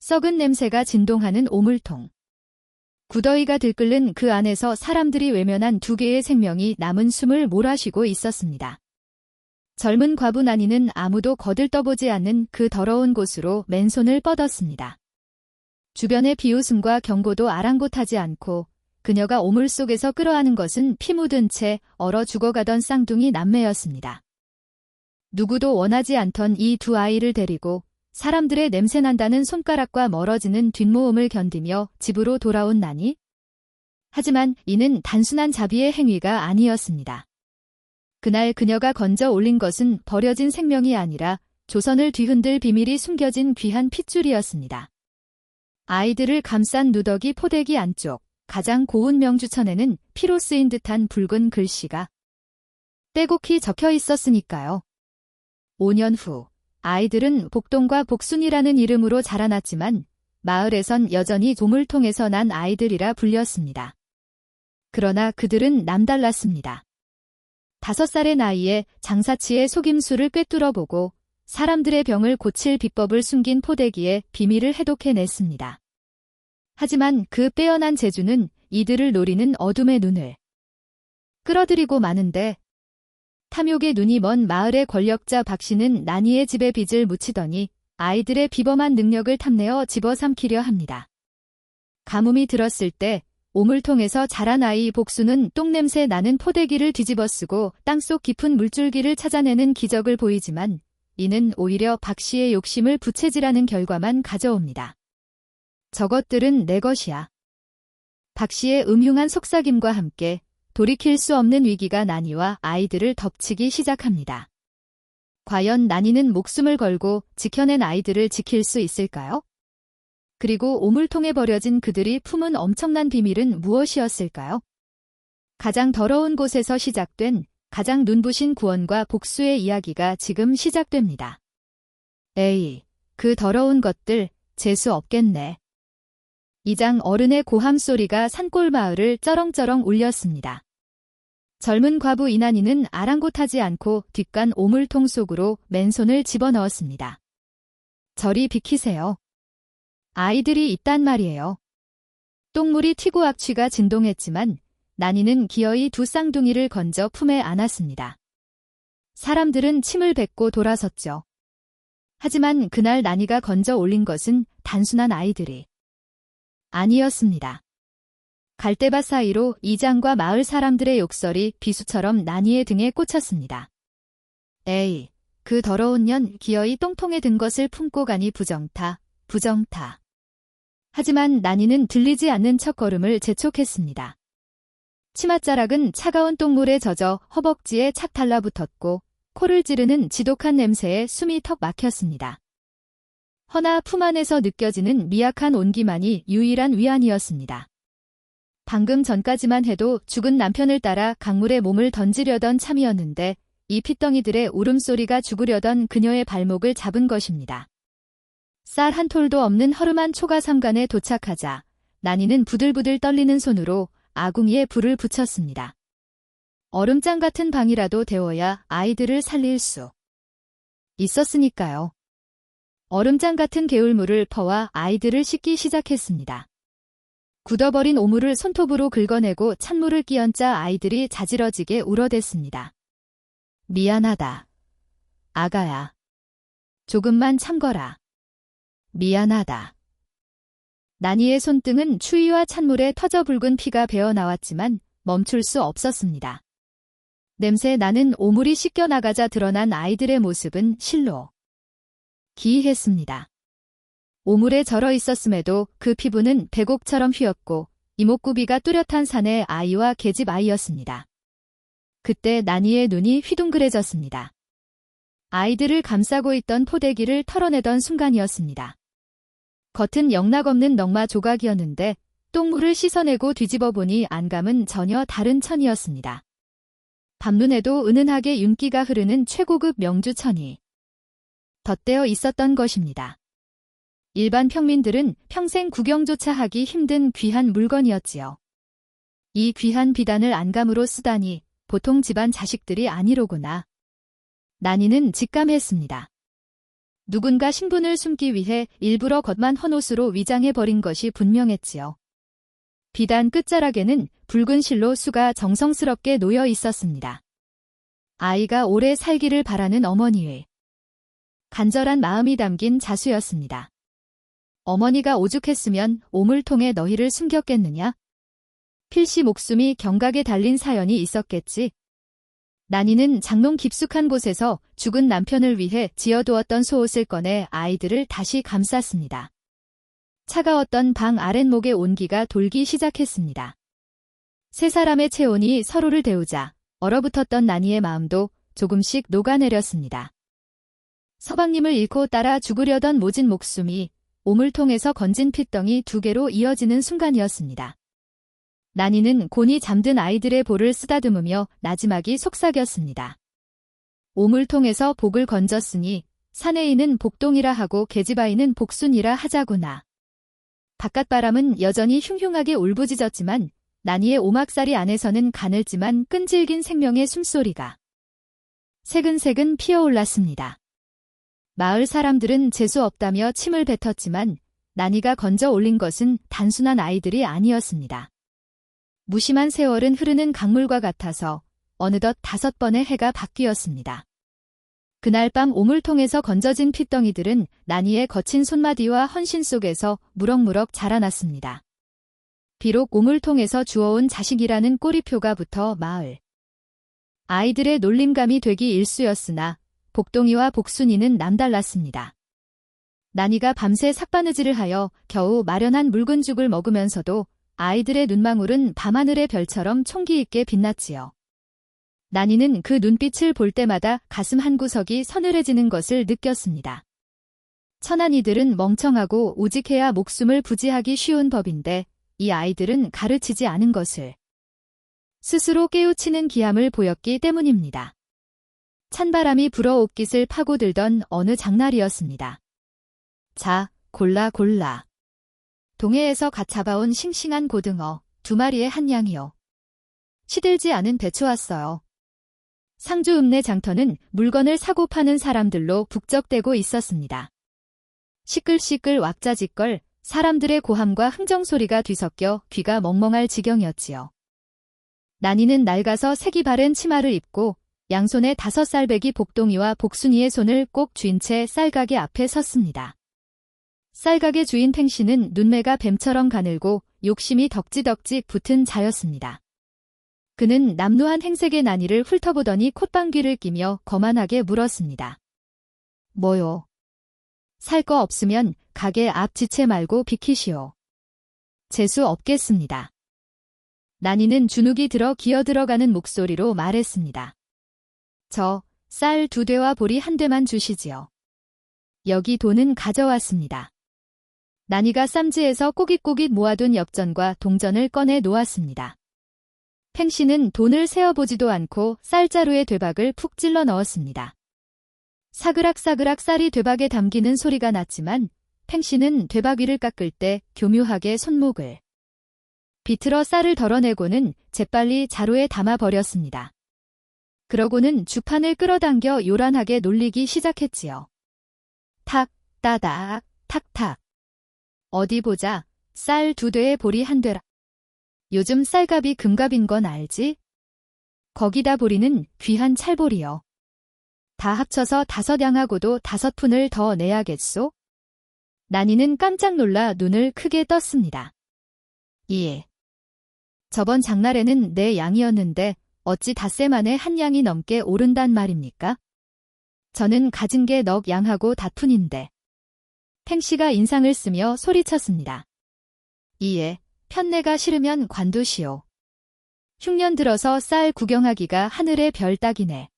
썩은 냄새가 진동하는 오물통. 구더기가 들끓는 그 안에서 사람들이 외면한 두 개의 생명이 남은 숨을 몰아쉬고 있었습니다. 젊은 과부 나니는 아무도 거들떠보지 않는 그 더러운 곳으로 맨손을 뻗었습니다. 주변의 비웃음과 경고도 아랑곳하지 않고 그녀가 오물 속에서 끌어안은 것은 피 묻은 채 얼어 죽어가던 쌍둥이 남매였습니다. 누구도 원하지 않던 이 두 아이를 데리고 사람들의 냄새난다는 손가락과 멀어지는 뒷모험을 견디며 집으로 돌아온 나니? 하지만 이는 단순한 자비의 행위가 아니었습니다. 그날 그녀가 건져 올린 것은 버려진 생명이 아니라 조선을 뒤흔들 비밀이 숨겨진 귀한 핏줄이었습니다. 아이들을 감싼 누더기 포대기 안쪽 가장 고운 명주천에는 피로 쓰인 듯한 붉은 글씨가 떼곡히 적혀 있었으니까요. 5년 후 아이들은 복동과 복순이라는 이름으로 자라났지만 마을에선 여전히 조물통에서 난 아이들이라 불렸습니다. 그러나 그들은 남달랐습니다. 5살의 나이에 장사치의 속임수를 꿰뚫어보고 사람들의 병을 고칠 비법을 숨긴 포대기에 비밀을 해독해냈습니다. 하지만 그 빼어난 재주는 이들을 노리는 어둠의 눈을 끌어들이고 마는데 탐욕의 눈이 먼 마을의 권력자 박씨는 나니의 집에 빚을 묻히더니 아이들의 비범한 능력을 탐내어 집어삼키려 합니다. 가뭄이 들었을 때 오물통에서 자란 아이 복수는 똥냄새 나는 포대기를 뒤집어쓰고 땅속 깊은 물줄기를 찾아내는 기적을 보이지만 이는 오히려 박씨의 욕심을 부채질하는 결과만 가져옵니다. 저것들은 내 것이야. 박씨의 음흉한 속삭임과 함께 돌이킬 수 없는 위기가 나니와 아이들을 덮치기 시작합니다. 과연 나니는 목숨을 걸고 지켜낸 아이들을 지킬 수 있을까요? 그리고 오물통에 버려진 그들이 품은 엄청난 비밀은 무엇이었을까요? 가장 더러운 곳에서 시작된 가장 눈부신 구원과 복수의 이야기가 지금 시작됩니다. 에이, 그 더러운 것들 재수 없겠네. 2장 어른의 고함 소리가 산골 마을을 쩌렁쩌렁 울렸습니다. 젊은 과부 이난이는 아랑곳하지 않고 뒷간 오물통 속으로 맨손을 집어넣었습니다. 저리 비키세요. 아이들이 있단 말이에요. 똥물이 튀고 악취가 진동했지만 나니는 기어이 두 쌍둥이를 건져 품에 안았습니다. 사람들은 침을 뱉고 돌아섰죠. 하지만 그날 나니가 건져 올린 것은 단순한 아이들이 아니었습니다. 갈대밭 사이로 이장과 마을 사람들의 욕설이 비수처럼 나니의 등에 꽂혔습니다. 에이, 그 더러운 년 기어이 똥통에 든 것을 품고 가니 부정타, 부정타. 하지만 나니는 들리지 않는 첫걸음을 재촉했습니다. 치맛자락은 차가운 똥물에 젖어 허벅지에 착 달라붙었고 코를 찌르는 지독한 냄새에 숨이 턱 막혔습니다. 허나 품 안에서 느껴지는 미약한 온기만이 유일한 위안이었습니다. 방금 전까지만 해도 죽은 남편을 따라 강물에 몸을 던지려던 참이었는데 이 핏덩이들의 울음소리가 죽으려던 그녀의 발목을 잡은 것입니다. 쌀 한 톨도 없는 허름한 초가삼간에 도착하자 나니는 부들부들 떨리는 손으로 아궁이에 불을 붙였습니다. 얼음장 같은 방이라도 데워야 아이들을 살릴 수 있었으니까요. 얼음장 같은 개울물을 퍼와 아이들을 씻기 시작했습니다. 굳어버린 오물을 손톱으로 긁어내고 찬물을 끼얹자 아이들이 자지러지게 울어댔습니다. 미안하다. 아가야. 조금만 참거라. 미안하다. 나니의 손등은 추위와 찬물에 터져 붉은 피가 배어나왔지만 멈출 수 없었습니다. 냄새 나는 오물이 씻겨나가자 드러난 아이들의 모습은 실로 기이했습니다. 오물에 절어 있었음에도 그 피부는 백옥처럼 휘었고 이목구비가 뚜렷한 사내 아이와 계집 아이였습니다. 그때 나니의 눈이 휘둥그레졌습니다. 아이들을 감싸고 있던 포대기를 털어내던 순간이었습니다. 겉은 영락없는 넝마 조각이었는데 똥물을 씻어내고 뒤집어 보니 안감은 전혀 다른 천이었습니다. 밤눈에도 은은하게 윤기가 흐르는 최고급 명주천이 덧대어 있었던 것입니다. 일반 평민들은 평생 구경조차 하기 힘든 귀한 물건이었지요. 이 귀한 비단을 안감으로 쓰다니 보통 집안 자식들이 아니로구나. 나니는 직감했습니다. 누군가 신분을 숨기 위해 일부러 겉만 헌옷으로 위장해버린 것이 분명했지요. 비단 끝자락에는 붉은 실로 수가 정성스럽게 놓여 있었습니다. 아이가 오래 살기를 바라는 어머니의 간절한 마음이 담긴 자수였습니다. 어머니가 오죽했으면 오물통에 너희를 숨겼겠느냐? 필시 목숨이 경각에 달린 사연이 있었겠지. 난이는 장롱 깊숙한 곳에서 죽은 남편을 위해 지어두었던 속옷을 꺼내 아이들을 다시 감쌌습니다. 차가웠던 방 아랫목의 온기가 돌기 시작했습니다. 세 사람의 체온이 서로를 데우자 얼어붙었던 난이의 마음도 조금씩 녹아내렸습니다. 서방님을 잃고 따라 죽으려던 모진 목숨이 오물통에서 건진 핏덩이 2개로 이어지는 순간이었습니다. 난이는 곤히 잠든 아이들의 볼을 쓰다듬으며 나지막이 속삭였습니다. 오물통에서 복을 건졌으니 사내이는 복동이라 하고 계집아이는 복순이라 하자구나. 바깥바람은 여전히 흉흉하게 울부짖었지만 난이의 오막살이 안에서는 가늘지만 끈질긴 생명의 숨소리가 새근새근 피어올랐습니다. 마을 사람들은 재수 없다며 침을 뱉었지만 난이가 건져 올린 것은 단순한 아이들이 아니었습니다. 무심한 세월은 흐르는 강물과 같아서 어느덧 5번의 해가 바뀌었습니다. 그날 밤 오물통에서 건져진 핏덩이들은 난이의 거친 손마디와 헌신 속에서 무럭무럭 자라났습니다. 비록 오물통에서 주워온 자식이라는 꼬리표가 붙어 마을 아이들의 놀림감이 되기 일쑤였으나 복동이와 복순이는 남달랐습니다. 난이가 밤새 삭바느질을 하여 겨우 마련한 묽은 죽을 먹으면서도 아이들의 눈망울은 밤하늘의 별처럼 총기 있게 빛났지요. 난이는 그 눈빛을 볼 때마다 가슴 한구석이 서늘해지는 것을 느꼈습니다. 천한 이들은 멍청하고 우직해야 목숨을 부지하기 쉬운 법인데 이 아이들은 가르치지 않은 것을 스스로 깨우치는 기함을 보였기 때문입니다. 찬바람이 불어 옷깃을 파고들던 어느 장날이었습니다. 자, 골라. 동해에서 갓 잡아온 싱싱한 고등어 2마리에 한 양이요. 시들지 않은 배추 왔어요. 상주 읍내 장터는 물건을 사고 파는 사람들로 북적대고 있었습니다. 시끌시끌 왁자지껄 사람들의 고함과 흥정소리가 뒤섞여 귀가 멍멍할 지경이었지요. 난이는 낡아서 색이 바랜 치마를 입고 양손에 5살배기 복동이와 복순이의 손을 꼭 쥔 채 쌀가게 앞에 섰습니다. 쌀가게 주인 팽씨는 눈매가 뱀처럼 가늘고 욕심이 덕지덕지 붙은 자였습니다. 그는 남루한 행색의 난이를 훑어보더니 콧방귀를 끼며 거만하게 물었습니다. 뭐요? 살 거 없으면 가게 앞 지체 말고 비키시오. 재수 없겠습니다. 난이는 주눅이 들어 기어들어가는 목소리로 말했습니다. 저 쌀 2대와 보리 1대만 주시지요. 여기 돈은 가져왔습니다. 난이가 쌈지에서 꼬깃꼬깃 모아둔 엽전과 동전을 꺼내 놓았습니다. 팽씨는 돈을 세어보지도 않고 쌀자루에 되박을 푹 찔러 넣었습니다. 사그락사그락 쌀이 되박에 담기는 소리가 났지만 팽씨는 되박 위를 깎을 때 교묘하게 손목을 비틀어 쌀을 덜어내고는 재빨리 자루에 담아버렸습니다. 그러고는 주판을 끌어당겨 요란하게 놀리기 시작했지요. 탁, 따닥, 탁탁. 어디 보자. 쌀 2대에 보리 1대라. 요즘 쌀값이 금값인 건 알지? 거기다 보리는 귀한 찰보리요. 다 합쳐서 5양하고도 5푼을 더 내야겠소? 난이는 깜짝 놀라 눈을 크게 떴습니다. 예. 저번 장날에는 4양이었는데 어찌 닷새 만에 1양이 넘게 오른단 말입니까? 저는 가진 게 넉 양하고 다푼인데. 팽씨가 인상을 쓰며 소리쳤습니다. 이에 편내가 싫으면 관두시오. 흉년 들어서 쌀 구경하기가 하늘의 별 따기네.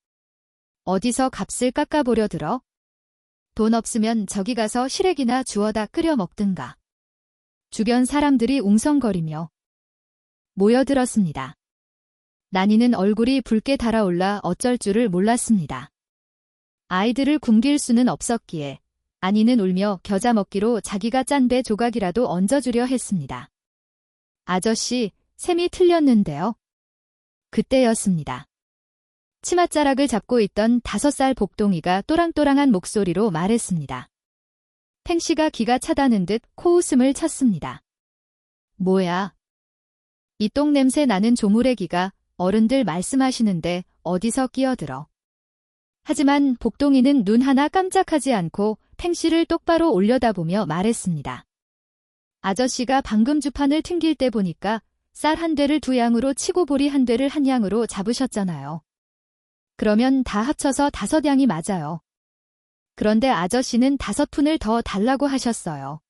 어디서 값을 깎아보려 들어? 돈 없으면 저기 가서 시래기나 주워다 끓여 먹든가. 주변 사람들이 웅성거리며 모여들었습니다. 난이는 얼굴이 붉게 달아올라 어쩔 줄을 몰랐습니다. 아이들을 굶길 수는 없었기에 아니는 울며 겨자 먹기로 자기가 짠 배 조각이라도 얹어주려 했습니다. 아저씨, 셈이 틀렸는데요. 그때였습니다. 치맛자락을 잡고 있던 5살 복동이가 또랑또랑한 목소리로 말했습니다. 팽씨가 기가 차다는 듯 코웃음을 쳤습니다. 뭐야? 이 똥 냄새 나는 조무래기가 어른들 말씀하시는데 어디서 끼어들어. 하지만 복동이는 눈 하나 깜짝하지 않고 팽씨를 똑바로 올려다보며 말했습니다. 아저씨가 방금 주판을 튕길 때 보니까 쌀 한 대를 2양으로 치고 보리 한 대를 1양으로 잡으셨잖아요. 그러면 다 합쳐서 5양이 맞아요. 그런데 아저씨는 5푼을 더 달라고 하셨어요.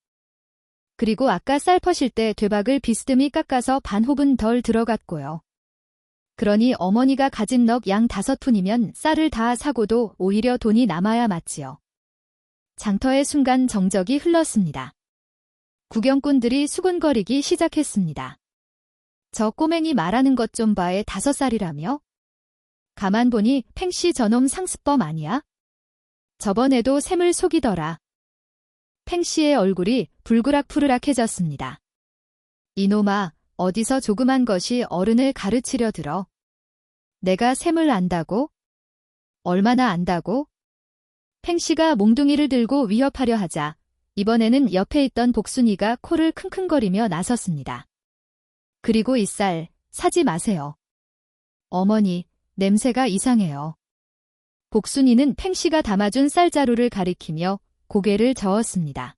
그리고 아까 쌀 퍼실 때 되박을 비스듬히 깎아서 반 혹은 덜 들어갔고요. 그러니 어머니가 가진 넉 양 5푼이면 쌀을 다 사고도 오히려 돈이 남아야 맞지요. 장터의 순간 정적이 흘렀습니다. 구경꾼들이 수군거리기 시작했습니다. 저 꼬맹이 말하는 것 좀 봐에 5살이라며? 가만 보니 팽씨 저놈 상습범 아니야? 저번에도 샘을 속이더라. 팽씨의 얼굴이 불그락푸르락해졌습니다. 이놈아, 어디서 조그만 것이 어른을 가르치려 들어. 내가 샘을 안다고? 얼마나 안다고? 팽씨가 몽둥이를 들고 위협하려 하자 이번에는 옆에 있던 복순이가 코를 킁킁거리며 나섰습니다. 그리고 이 쌀 사지 마세요. 어머니, 냄새가 이상해요. 복순이는 팽씨가 담아준 쌀자루를 가리키며 고개를 저었습니다.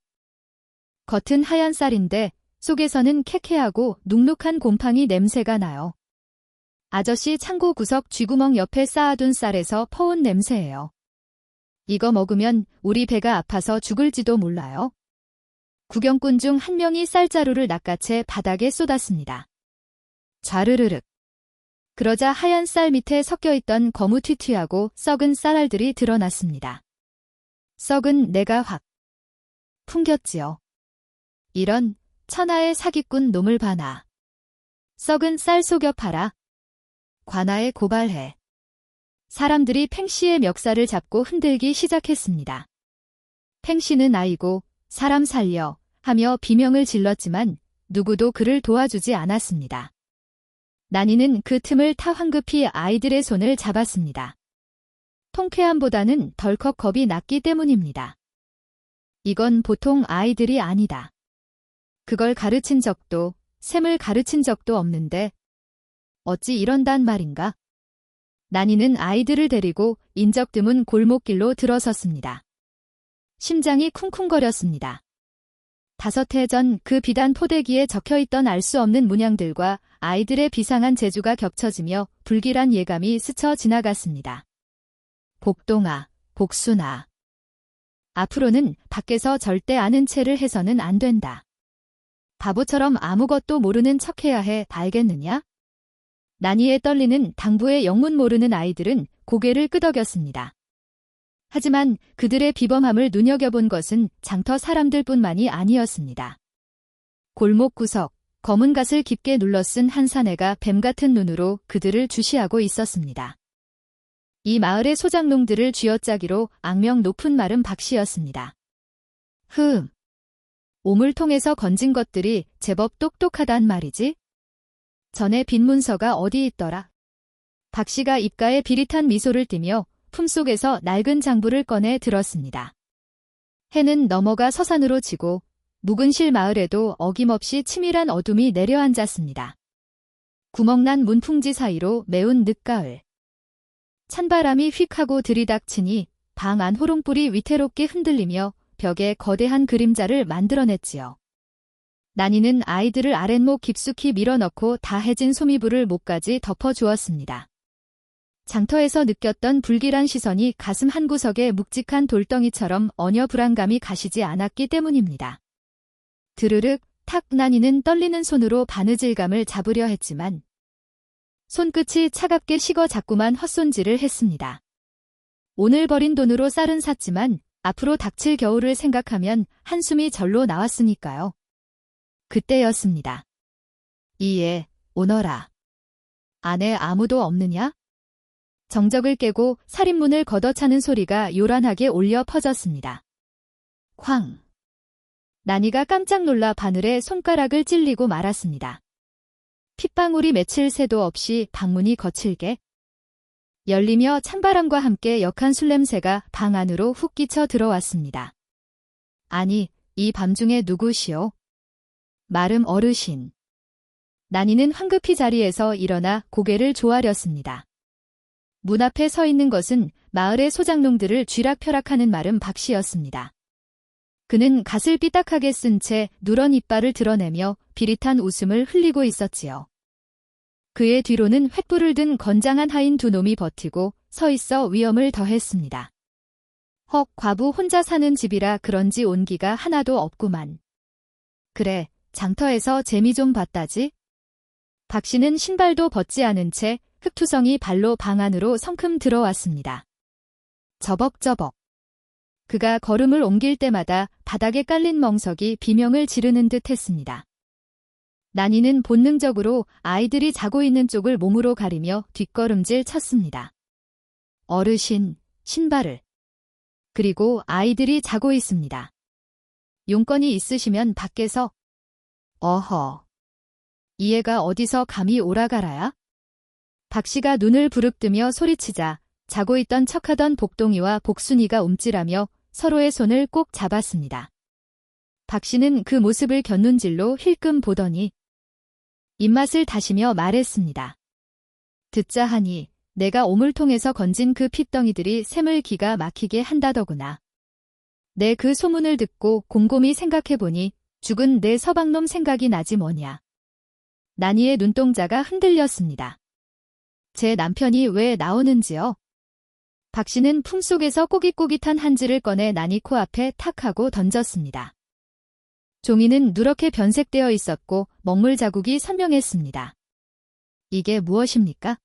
겉은 하얀 쌀인데 속에서는 캐캐하고 눅눅한 곰팡이 냄새가 나요. 아저씨 창고 구석 쥐구멍 옆에 쌓아둔 쌀에서 퍼온 냄새예요. 이거 먹으면 우리 배가 아파서 죽을지도 몰라요. 구경꾼 중 한 명이 쌀자루를 낚아채 바닥에 쏟았습니다. 좌르르륵. 그러자 하얀 쌀 밑에 섞여있던 거무튀튀하고 썩은 쌀알들이 드러났습니다. 썩은 내가 확 풍겼지요. 이런 천하의 사기꾼 놈을 봐나. 썩은 쌀 속여 팔아. 관아에 고발해. 사람들이 팽씨의 멱살을 잡고 흔들기 시작했습니다. 팽씨는 아이고 사람 살려 하며 비명을 질렀지만 누구도 그를 도와주지 않았습니다. 난이는 그 틈을 타 황급히 아이들의 손을 잡았습니다. 통쾌함보다는 덜컥 겁이 났기 때문입니다. 이건 보통 아이들이 아니다. 그걸 가르친 적도 샘을 가르친 적도 없는데 어찌 이런단 말인가? 난이는 아이들을 데리고 인적 드문 골목길로 들어섰습니다. 심장이 쿵쿵거렸습니다. 5해 전 그 비단 포대기에 적혀있던 알 수 없는 문양들과 아이들의 비상한 재주가 겹쳐지며 불길한 예감이 스쳐 지나갔습니다. 복동아, 복순아. 앞으로는 밖에서 절대 아는 체를 해서는 안 된다. 바보처럼 아무것도 모르는 척해야 해, 알겠느냐? 난이에 떨리는 당부의 영문 모르는 아이들은 고개를 끄덕였습니다. 하지만 그들의 비범함을 눈여겨본 것은 장터 사람들뿐만이 아니었습니다. 골목 구석, 검은 갓을 깊게 눌러쓴 한 사내가 뱀 같은 눈으로 그들을 주시하고 있었습니다. 이 마을의 소장농들을 쥐어짜기로 악명 높은 마름 박씨였습니다. 오물통에서 건진 것들이 제법 똑똑하단 말이지? 전에 빈 문서가 어디 있더라? 박씨가 입가에 비릿한 미소를 띠며 품속에서 낡은 장부를 꺼내 들었습니다. 해는 넘어가 서산으로 지고 묵은실 마을에도 어김없이 치밀한 어둠이 내려앉았습니다. 구멍난 문풍지 사이로 매운 늦가을. 찬바람이 휙 하고 들이닥치니 방 안 호롱불이 위태롭게 흔들리며 벽에 거대한 그림자를 만들어냈지요. 난이는 아이들을 아랫목 깊숙이 밀어넣고 다해진 소미불을 목까지 덮어주었습니다. 장터에서 느꼈던 불길한 시선이 가슴 한구석에 묵직한 돌덩이처럼 언여 불안감이 가시지 않았기 때문입니다. 드르륵 탁. 난이는 떨리는 손으로 바느질감을 잡으려 했지만 손끝이 차갑게 식어 자꾸만 헛손질을 했습니다. 오늘 버린 돈으로 쌀은 샀지만 앞으로 닥칠 겨울을 생각하면 한숨이 절로 나왔으니까요. 그때였습니다. 이에 오너라. 안에 아무도 없느냐? 정적을 깨고 살인문을 걷어차는 소리가 요란하게 울려 퍼졌습니다. 쾅. 난이가 깜짝 놀라 바늘에 손가락을 찔리고 말았습니다. 핏방울이 맺힐 새도 없이 방문이 거칠게. 열리며 찬바람과 함께 역한 술 냄새가 방 안으로 훅 끼쳐 들어왔습니다. 아니, 이 밤중에 누구시오? 마름 어르신. 난이는 황급히 자리에서 일어나 고개를 조아렸습니다. 문 앞에 서 있는 것은 마을의 소장농들을 쥐락펴락하는 마름 박씨였습니다. 그는 갓을 삐딱하게 쓴 채 누런 이빨을 드러내며 비릿한 웃음을 흘리고 있었지요. 그의 뒤로는 횃불을 든 건장한 하인 두 놈이 버티고 서 있어 위험을 더했습니다. 헉, 과부 혼자 사는 집이라 그런지 온기가 하나도 없구만. 그래, 장터에서 재미 좀 봤다지? 박 씨는 신발도 벗지 않은 채 흙투성이 발로 방 안으로 성큼 들어왔습니다. 저벅저벅. 그가 걸음을 옮길 때마다 바닥에 깔린 멍석이 비명을 지르는 듯 했습니다. 난이는 본능적으로 아이들이 자고 있는 쪽을 몸으로 가리며 뒷걸음질 쳤습니다. 어르신, 신발을. 그리고 아이들이 자고 있습니다. 용건이 있으시면 밖에서. 어허. 이 애가 어디서 감히 오라가라야? 박 씨가 눈을 부릅뜨며 소리치자 자고 있던 척하던 복동이와 복순이가 움찔하며 서로의 손을 꼭 잡았습니다. 박 씨는 그 모습을 곁눈질로 힐끔 보더니 입맛을 다시며 말했습니다. 듣자 하니 내가 오물통에서 건진 그 핏덩이들이 샘을 기가 막히게 한다더구나. 내 그 소문을 듣고 곰곰이 생각해보니 죽은 내 서방놈 생각이 나지 뭐냐. 난이의 눈동자가 흔들렸습니다. 제 남편이 왜 나오는지요? 박 씨는 품속에서 꼬깃꼬깃한 한지를 꺼내 난이 코앞에 탁 하고 던졌습니다. 종이는 누렇게 변색되어 있었고 먹물 자국이 선명했습니다. 이게 무엇입니까?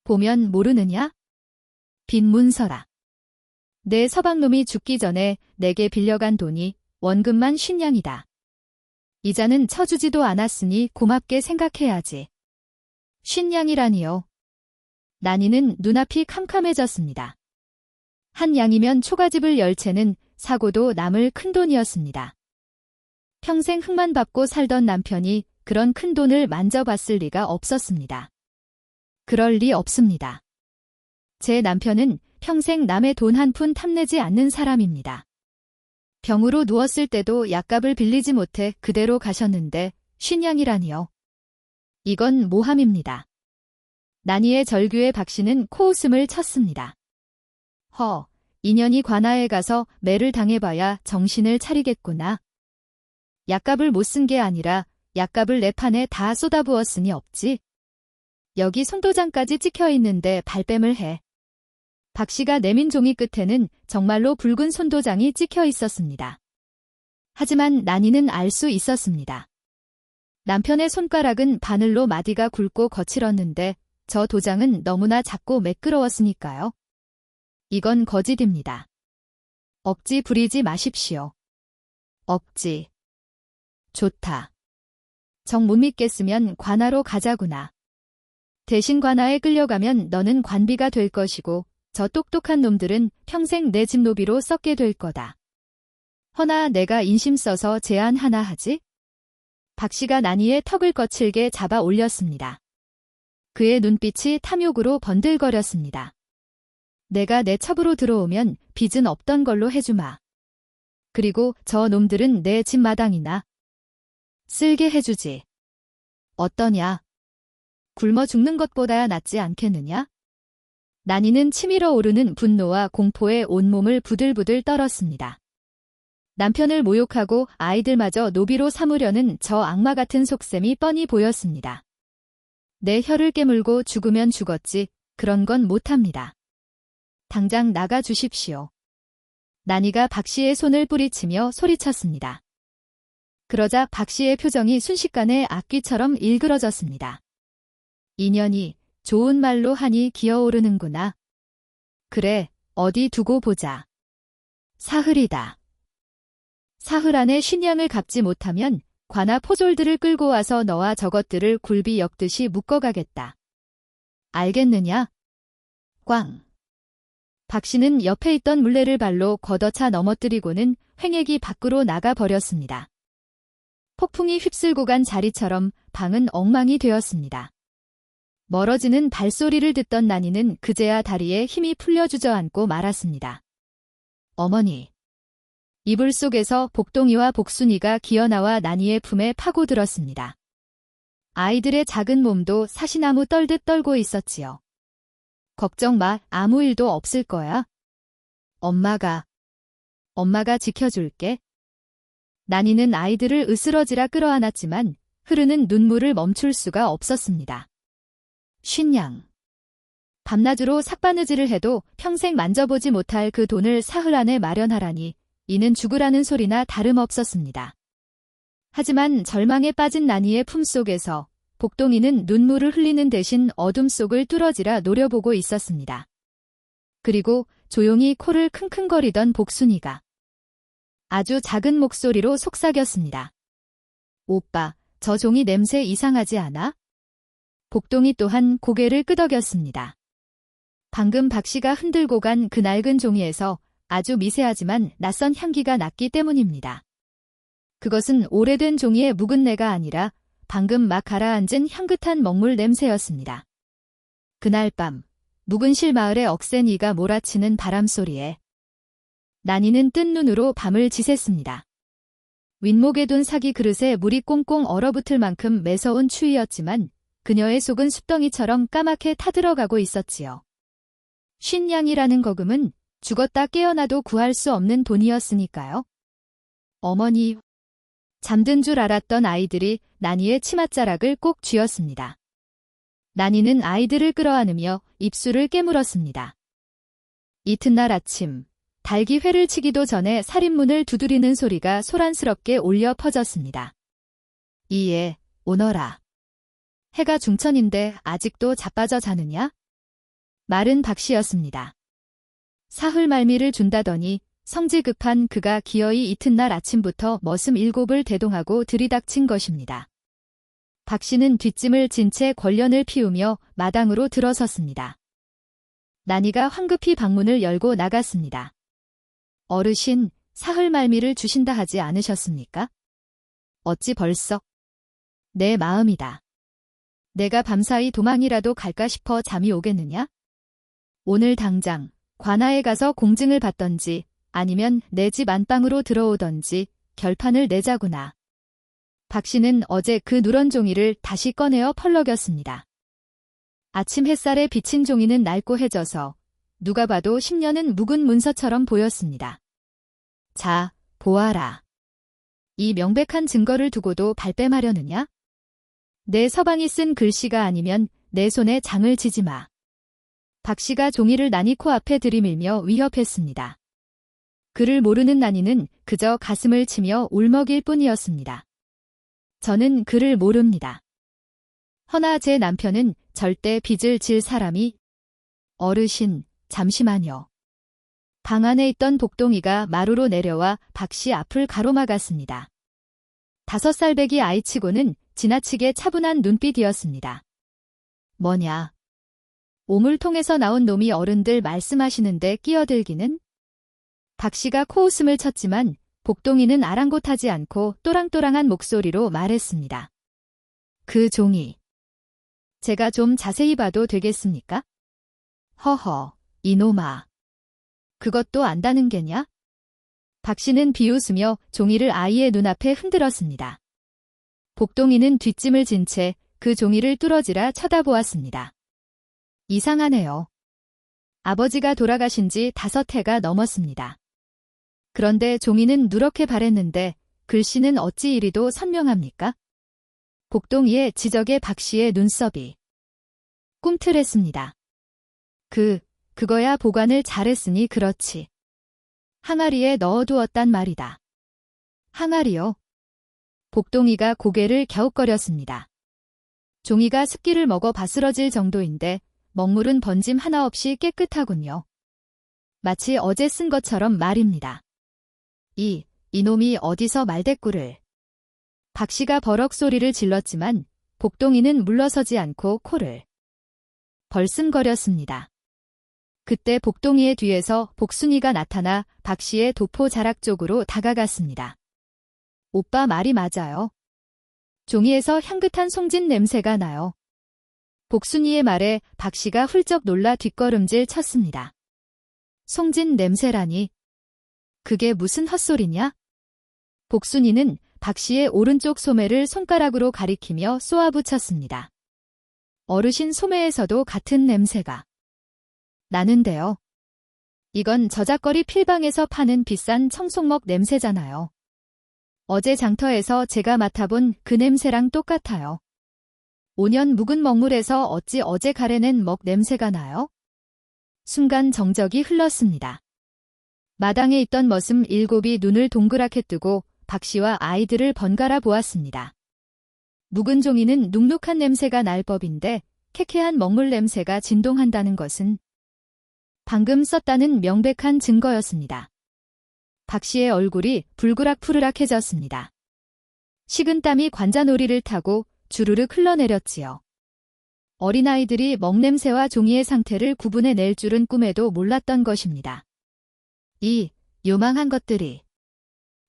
보면 모르느냐? 빈 문서라. 내 서방놈이 죽기 전에 내게 빌려간 돈이 원금만 50냥이다. 이자는 쳐주지도 않았으니 고맙게 생각해야지. 50냥이라니요. 난이는 눈앞이 캄캄해졌습니다. 한 양이면 초가집을 열 채는 사고도 남을 큰돈이었습니다. 평생 흙만 밟고 살던 남편이 그런 큰돈을 만져봤을 리가 없었습니다. 그럴 리 없습니다. 제 남편은 평생 남의 돈 한 푼 탐내지 않는 사람입니다. 병으로 누웠을 때도 약값을 빌리지 못해 그대로 가셨는데 50냥이라니요. 이건 모함입니다. 난이의 절규에 박 씨는 코웃음을 쳤습니다. 허, 인연이 관아에 가서 매를 당해봐야 정신을 차리겠구나. 약값을 못 쓴 게 아니라 약값을 내 판에 다 쏟아부었으니 없지. 여기 손도장까지 찍혀 있는데 발뺌을 해. 박 씨가 내민 종이 끝에는 정말로 붉은 손도장이 찍혀 있었습니다. 하지만 난이는 알 수 있었습니다. 남편의 손가락은 바늘로 마디가 굵고 거칠었는데 저 도장은 너무나 작고 매끄러웠으니까요. 이건 거짓입니다. 억지 부리지 마십시오. 억지. 좋다. 정 못 믿겠으면 관아로 가자구나. 대신 관아에 끌려가면 너는 관비가 될 것이고 저 똑똑한 놈들은 평생 내 집 노비로 썩게 될 거다. 허나 내가 인심 써서 제안 하나 하지? 박 씨가 난이의 턱을 거칠게 잡아 올렸습니다. 그의 눈빛이 탐욕으로 번들거렸습니다. 내가 내 첩으로 들어오면 빚은 없던 걸로 해주마. 그리고 저 놈들은 내 집 마당이나 쓸게 해주지. 어떠냐? 굶어 죽는 것보다야 낫지 않겠느냐? 난이는 치밀어 오르는 분노와 공포에 온몸을 부들부들 떨었습니다. 남편을 모욕하고 아이들마저 노비로 삼으려는 저 악마 같은 속셈이 뻔히 보였습니다. 내 혀를 깨물고 죽으면 죽었지 그런 건 못합니다. 당장 나가 주십시오. 난이가 박 씨의 손을 뿌리치며 소리쳤습니다. 그러자 박 씨의 표정이 순식간에 악귀처럼 일그러졌습니다. 인연이 좋은 말로 하니 기어오르는구나. 그래, 어디 두고 보자. 사흘이다. 사흘 안에 50냥을 갚지 못하면 관아 포졸들을 끌고 와서 너와 저것들을 굴비 엮듯이 묶어가겠다. 알겠느냐? 꽝. 박 씨는 옆에 있던 물레를 발로 걷어차 넘어뜨리고는 횡액이 밖으로 나가버렸습니다. 폭풍이 휩쓸고 간 자리처럼 방은 엉망이 되었습니다. 멀어지는 발소리를 듣던 난이는 그제야 다리에 힘이 풀려 주저앉고 말았습니다. 어머니. 이불 속에서 복동이와 복순이가 기어나와 난이의 품에 파고들었습니다. 아이들의 작은 몸도 사시나무 떨듯 떨고 있었지요. 걱정 마, 아무 일도 없을 거야. 엄마가 지켜줄게. 난이는 아이들을 으스러지라 끌어안았지만 흐르는 눈물을 멈출 수가 없었습니다. 쉰양. 밤낮으로 삭바느질을 해도 평생 만져보지 못할 그 돈을 사흘 안에 마련하라니 이는 죽으라는 소리나 다름없었습니다. 하지만 절망에 빠진 난이의 품속에서 복동이는 눈물을 흘리는 대신 어둠 속을 뚫어지라 노려보고 있었습니다. 그리고 조용히 코를 킁킁거리던 복순이가 아주 작은 목소리로 속삭였습니다. 오빠, 저 종이 냄새 이상하지 않아? 복동이 또한 고개를 끄덕였습니다. 방금 박씨가 흔들고 간 그 낡은 종이에서 아주 미세하지만 낯선 향기가 났기 때문입니다. 그것은 오래된 종이의 묵은내가 아니라 방금 막 가라앉은 향긋한 먹물 냄새였습니다. 그날 밤, 묵은실 마을의 억센 이가 몰아치는 바람소리에 난이는 뜬 눈으로 밤을 지샜습니다. 윗목에 둔 사기 그릇에 물이 꽁꽁 얼어붙을 만큼 매서운 추위였지만 그녀의 속은 숯덩이처럼 까맣게 타들어가고 있었지요. 쉰양이라는 거금은 죽었다 깨어나도 구할 수 없는 돈이었으니까요. 어머니. 잠든 줄 알았던 아이들이 난이의 치맛자락을 꼭 쥐었습니다. 난이는 아이들을 끌어안으며 입술을 깨물었습니다. 이튿날 아침, 닭이 회를 치기도 전에 살인문을 두드리는 소리가 소란스럽게 울려 퍼졌습니다. 이에, 오너라. 해가 중천인데 아직도 자빠져 자느냐? 말은 박씨였습니다. 사흘 말미를 준다더니 성질 급한 그가 기어이 이튿날 아침부터 머슴 7을 대동하고 들이닥친 것입니다. 박씨는 뒷짐을 진 채 권련을 피우며 마당으로 들어섰습니다. 난이가 황급히 방문을 열고 나갔습니다. 어르신, 사흘 말미를 주신다 하지 않으셨습니까? 어찌 벌써? 내 마음이다. 내가 밤사이 도망이라도 갈까 싶어 잠이 오겠느냐? 오늘 당장 관아에 가서 공증을 받던지 아니면 내 집 안방으로 들어오던지 결판을 내자구나. 박씨는 어제 그 누런 종이를 다시 꺼내어 펄럭였습니다. 아침 햇살에 비친 종이는 낡고 해져서 누가 봐도 10년은 묵은 문서처럼 보였습니다. 자, 보아라. 이 명백한 증거를 두고도 발뺌하려느냐? 내 서방이 쓴 글씨가 아니면 내 손에 장을 지지 마. 박씨가 종이를 난이 코앞에 들이밀며 위협했습니다. 그를 모르는 난이는 그저 가슴을 치며 울먹일 뿐이었습니다. 저는 그를 모릅니다. 허나 제 남편은 절대 빚을 질 사람이... 어르신, 잠시만요. 방 안에 있던 복동이가 마루로 내려와 박씨 앞을 가로막았습니다. 5살배기 아이치고는 지나치게 차분한 눈빛이었습니다. 뭐냐? 오물통에서 나온 놈이 어른들 말씀하시는데 끼어들기는? 박씨가 코웃음을 쳤지만 복동이는 아랑곳하지 않고 또랑또랑한 목소리로 말했습니다. 그 종이. 제가 좀 자세히 봐도 되겠습니까? 허허, 이놈아. 그것도 안다는 게냐? 박씨는 비웃으며 종이를 아이의 눈앞에 흔들었습니다. 복동이는 뒷짐을 진 채 그 종이를 뚫어지라 쳐다보았습니다. 이상하네요. 아버지가 돌아가신 지 5해가 넘었습니다. 그런데 종이는 누렇게 바랬는데 글씨는 어찌 이리도 선명합니까? 복동이의 지적에 박씨의 눈썹이 꿈틀했습니다. 그거야 보관을 잘했으니 그렇지. 항아리에 넣어두었단 말이다. 항아리요? 복동이가 고개를 갸웃거렸습니다. 종이가 습기를 먹어 바스러질 정도인데 먹물은 번짐 하나 없이 깨끗하군요. 마치 어제 쓴 것처럼 말입니다. 이놈이 어디서 말대꾸를. 박씨가 버럭 소리를 질렀지만 복동이는 물러서지 않고 코를 벌씀거렸습니다. 그때 복동이의 뒤에서 복순이가 나타나 박씨의 도포 자락 쪽으로 다가갔습니다. 오빠 말이 맞아요. 종이에서 향긋한 송진 냄새가 나요. 복순이의 말에 박 씨가 훌쩍 놀라 뒷걸음질 쳤습니다. 송진 냄새라니. 그게 무슨 헛소리냐? 복순이는 박 씨의 오른쪽 소매를 손가락으로 가리키며 쏘아붙였습니다. 어르신 소매에서도 같은 냄새가 나는데요. 이건 저작거리 필방에서 파는 비싼 청송먹 냄새잖아요. 어제 장터에서 제가 맡아본 그 냄새랑 똑같아요. 5년 묵은 먹물에서 어찌 어제 가래낸 먹 냄새가 나요? 순간 정적이 흘렀습니다. 마당에 있던 머슴 7이 눈을 동그랗게 뜨고 박 씨와 아이들을 번갈아 보았습니다. 묵은 종이는 눅눅한 냄새가 날 법인데 쾌쾌한 먹물 냄새가 진동한다는 것은 방금 썼다는 명백한 증거였습니다. 박 씨의 얼굴이 불그락푸르락해졌습니다. 식은땀이 관자놀이를 타고 주르륵 흘러내렸지요. 어린아이들이 먹냄새와 종이의 상태를 구분해낼 줄은 꿈에도 몰랐던 것입니다. 이 요망한 것들이.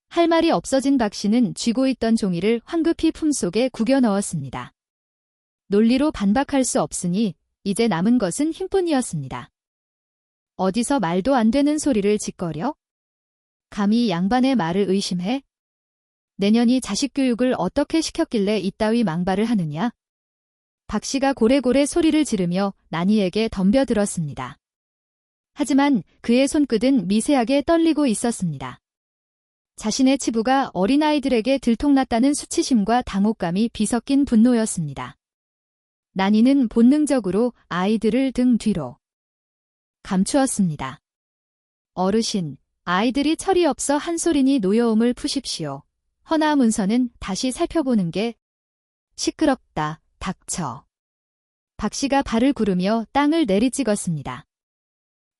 할 말이 없어진 박 씨는 쥐고 있던 종이를 황급히 품속에 구겨 넣었습니다. 논리로 반박할 수 없으니 이제 남은 것은 힘뿐이었습니다. 어디서 말도 안 되는 소리를 짓거려? 감히 양반의 말을 의심해? 내년이 자식 교육을 어떻게 시켰길래 이따위 망발을 하느냐? 박 씨가 고래고래 소리를 지르며 난이에게 덤벼들었습니다. 하지만 그의 손끝은 미세하게 떨리고 있었습니다. 자신의 치부가 어린아이들에게 들통났다는 수치심과 당혹감이 비섞인 분노였습니다. 난이는 본능적으로 아이들을 등 뒤로 감추었습니다. 어르신, 아이들이 철이 없어 한 소리니 노여움을 푸십시오. 허나 문서는 다시 살펴보는 게 시끄럽다. 닥쳐. 박 씨가 발을 구르며 땅을 내리찍었습니다.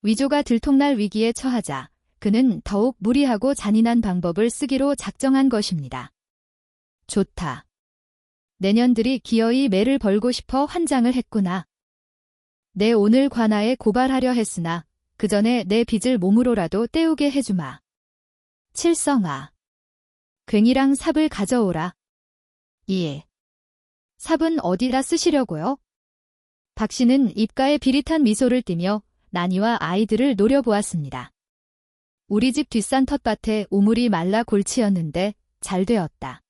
위조가 들통날 위기에 처하자 그는 더욱 무리하고 잔인한 방법을 쓰기로 작정한 것입니다. 좋다. 내년들이 기어이 매를 벌고 싶어 환장을 했구나. 내 오늘 관아에 고발하려 했으나 그 전에 내 빚을 몸으로라도 때우게 해주마. 칠성아. 괭이랑 삽을 가져오라. 예. 삽은 어디다 쓰시려고요? 박 씨는 입가에 비릿한 미소를 띠며 난이와 아이들을 노려보았습니다. 우리 집 뒷산 텃밭에 우물이 말라 골치였는데 잘 되었다.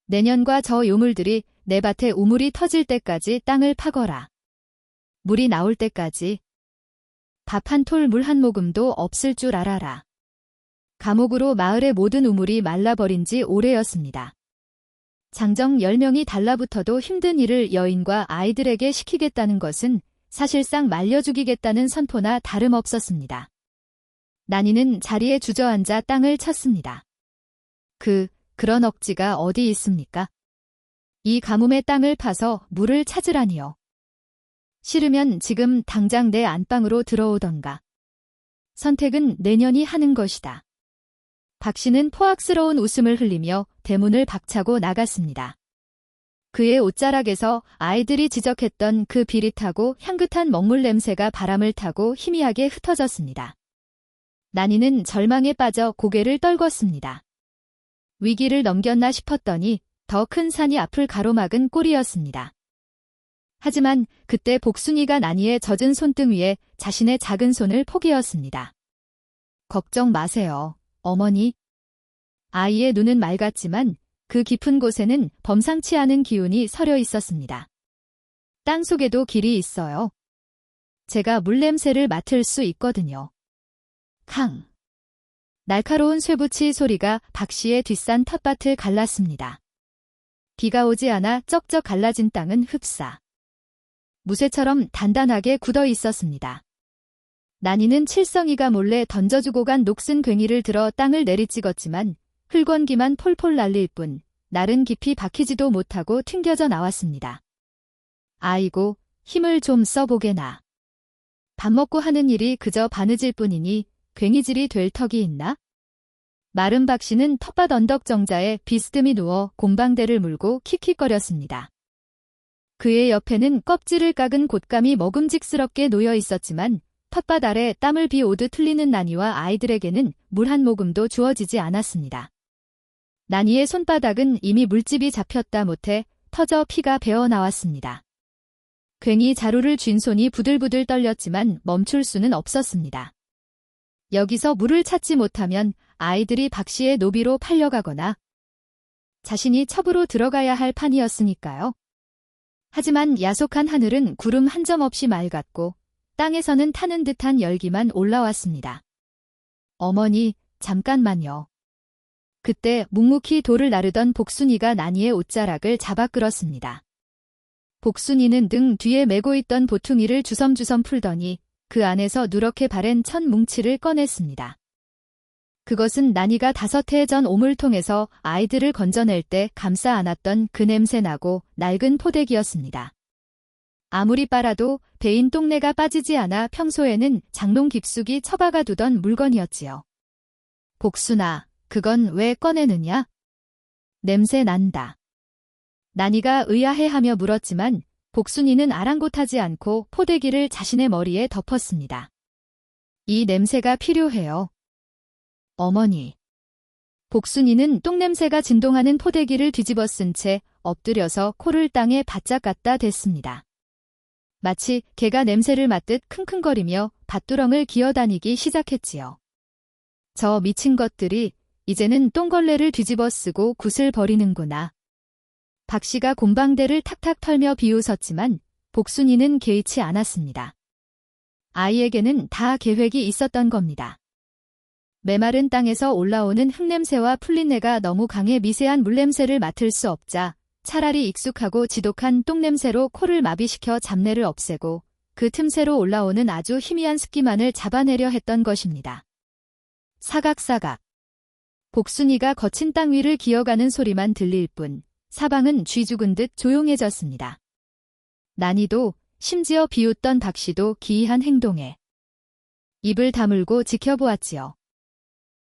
내년과 저 요물들이 내 밭에 우물이 터질 때까지 땅을 파거라. 물이 나올 때까지. 밥 한 톨 물 한 모금도 없을 줄 알아라. 감옥으로 마을의 모든 우물이 말라버린 지 오래였습니다. 장정 10명이 달라붙어도 힘든 일을 여인과 아이들에게 시키겠다는 것은 사실상 말려 죽이겠다는 선포나 다름없었습니다. 난이는 자리에 주저앉아 땅을 쳤습니다. 그런 억지가 어디 있습니까? 이 가뭄의 땅을 파서 물을 찾으라니요. 싫으면 지금 당장 내 안방으로 들어오던가. 선택은 내년이 하는 것이다. 박 씨는 포악스러운 웃음을 흘리며 대문을 박차고 나갔습니다. 그의 옷자락에서 아이들이 지적했던 그 비릿하고 향긋한 먹물 냄새가 바람을 타고 희미하게 흩어졌습니다. 난이는 절망에 빠져 고개를 떨궜습니다. 위기를 넘겼나 싶었더니 더 큰 산이 앞을 가로막은 꼴이었습니다. 하지만 그때 복순이가 난이의 젖은 손등 위에 자신의 작은 손을 포개었습니다. 걱정 마세요, 어머니. 아이의 눈은 맑았지만 그 깊은 곳에는 범상치 않은 기운이 서려 있었습니다. 땅 속에도 길이 있어요. 제가 물냄새를 맡을 수 있거든요. 캉. 날카로운 쇠붙이 소리가 박 씨의 뒷산 텃밭을 갈랐습니다. 비가 오지 않아 쩍쩍 갈라진 땅은 흡사. 무쇠처럼 단단하게 굳어 있었습니다. 난이는 칠성이가 몰래 던져주고 간 녹슨 괭이를 들어 땅을 내리찍었지만 흙원기만 폴폴 날릴 뿐 날은 깊이 박히지도 못하고 튕겨져 나왔습니다. 아이고, 힘을 좀 써보게나. 밥 먹고 하는 일이 그저 바느질 뿐이니 괭이질이 될 턱이 있나? 마른 박 씨는 텃밭 언덕 정자에 비스듬히 누워 곰방대를 물고 킥킥거렸습니다. 그의 옆에는 껍질을 깎은 곶감이 먹음직스럽게 놓여 있었지만 텃밭 아래 땀을 비오듯 흘리는 난이와 아이들에게는 물 한 모금도 주어지지 않았습니다. 난이의 손바닥은 이미 물집이 잡혔다 못해 터져 피가 배어 나왔습니다. 괜히 자루를 쥔 손이 부들부들 떨렸지만 멈출 수는 없었습니다. 여기서 물을 찾지 못하면 아이들이 박 씨의 노비로 팔려가거나 자신이 첩으로 들어가야 할 판이었으니까요. 하지만 야속한 하늘은 구름 한 점 없이 맑았고 땅에서는 타는 듯한 열기만 올라왔습니다. 어머니, 잠깐만요. 그때 묵묵히 돌을 나르던 복순이가 난이의 옷자락을 잡아 끌었습니다. 복순이는 등 뒤에 메고 있던 보퉁이를 주섬주섬 풀더니 그 안에서 누렇게 바랜 천 뭉치를 꺼냈습니다. 그것은 난이가 5해 전 오물통에서 아이들을 건져낼 때 감싸 안았던 그 냄새나고 낡은 포대기였습니다. 아무리 빨아도 베인 똥내가 빠지지 않아 평소에는 장롱 깊숙이 처박아 두던 물건이었지요. 복순아, 그건 왜 꺼내느냐? 냄새 난다. 난이가 의아해하며 물었지만 복순이는 아랑곳하지 않고 포대기를 자신의 머리에 덮었습니다. 이 냄새가 필요해요. 어머니. 복순이는 똥냄새가 진동하는 포대기를 뒤집어 쓴 채 엎드려서 코를 땅에 바짝 갖다 댔습니다. 마치 개가 냄새를 맡듯 킁킁거리며 밭두렁을 기어다니기 시작했지요. 저 미친 것들이 이제는 똥걸레를 뒤집어 쓰고 굿을 버리는구나. 박 씨가 곰방대를 탁탁 털며 비웃었지만 복순이는 개의치 않았습니다. 아이에게는 다 계획이 있었던 겁니다. 메마른 땅에서 올라오는 흙냄새와 풀린내가 너무 강해 미세한 물냄새를 맡을 수 없자 차라리 익숙하고 지독한 똥냄새로 코를 마비시켜 잡내를 없애고 그 틈새로 올라오는 아주 희미한 습기만을 잡아내려 했던 것입니다. 사각사각. 복순이가 거친 땅 위를 기어가는 소리만 들릴 뿐 사방은 쥐 죽은 듯 조용해졌습니다. 난이도 심지어 비웃던 박 씨도 기이한 행동에 입을 다물고 지켜보았지요.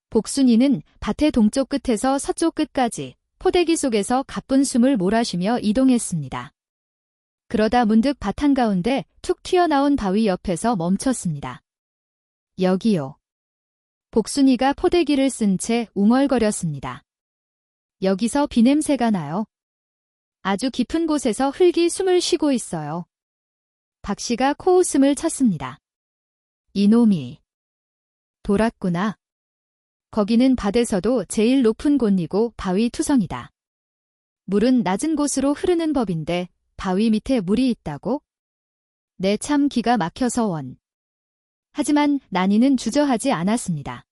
복순이는 밭의 동쪽 끝에서 서쪽 끝까지 포대기 속에서 가쁜 숨을 몰아쉬며 이동했습니다. 그러다 문득 밭 한가운데 툭 튀어나온 바위 옆에서 멈췄습니다. 여기요. 복순이가 포대기를 쓴 채 웅얼거렸습니다. 여기서 비냄새가 나요. 아주 깊은 곳에서 흙이 숨을 쉬고 있어요. 박 씨가 코웃음을 쳤습니다. 이놈이 돌았구나. 거기는 밭에서도 제일 높은 곳이고 바위 투성이다. 물은 낮은 곳으로 흐르는 법인데 바위 밑에 물이 있다고? 내 참 기가 막혀서 원. 하지만 난이는 주저하지 않았습니다.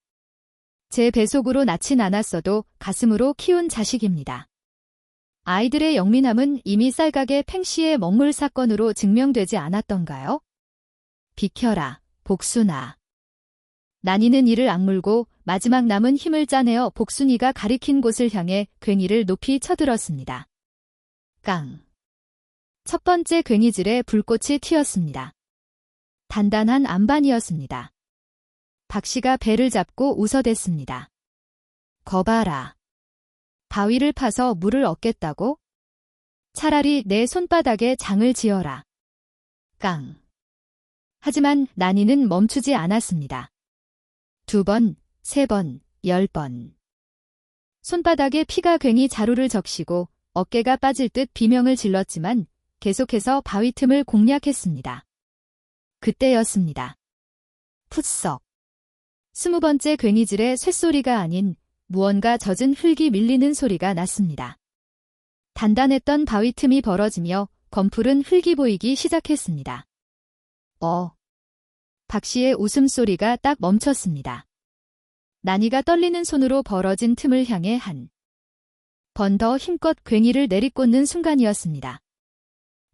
제 뱃속으로 낳진 않았어도 가슴으로 키운 자식입니다. 아이들의 영민함은 이미 쌀가게 팽씨의 먹물 사건으로 증명되지 않았던가요? 비켜라, 복순아. 난이는 이를 악물고 마지막 남은 힘을 짜내어 복순이가 가리킨 곳을 향해 괭이를 높이 쳐들었습니다. 깡. 첫 번째 괭이질에 불꽃이 튀었습니다. 단단한 안반이었습니다. 박 씨가 배를 잡고 웃어댔습니다. 거봐라. 바위를 파서 물을 얻겠다고? 차라리 내 손바닥에 장을 지어라. 깡. 하지만 난이는 멈추지 않았습니다. 2번, 3번, 10번. 손바닥에 피가 괭이 자루를 적시고 어깨가 빠질 듯 비명을 질렀지만 계속해서 바위 틈을 공략했습니다. 그때였습니다. 푸썩. 20번째 괭이질에 쇳소리가 아닌 무언가 젖은 흙이 밀리는 소리가 났습니다. 단단했던 바위 틈이 벌어지며 검푸른 흙이 보이기 시작했습니다. 박 씨의 웃음소리가 딱 멈췄습니다. 난이가 떨리는 손으로 벌어진 틈을 향해 한 번 더 힘껏 괭이를 내리꽂는 순간이었습니다.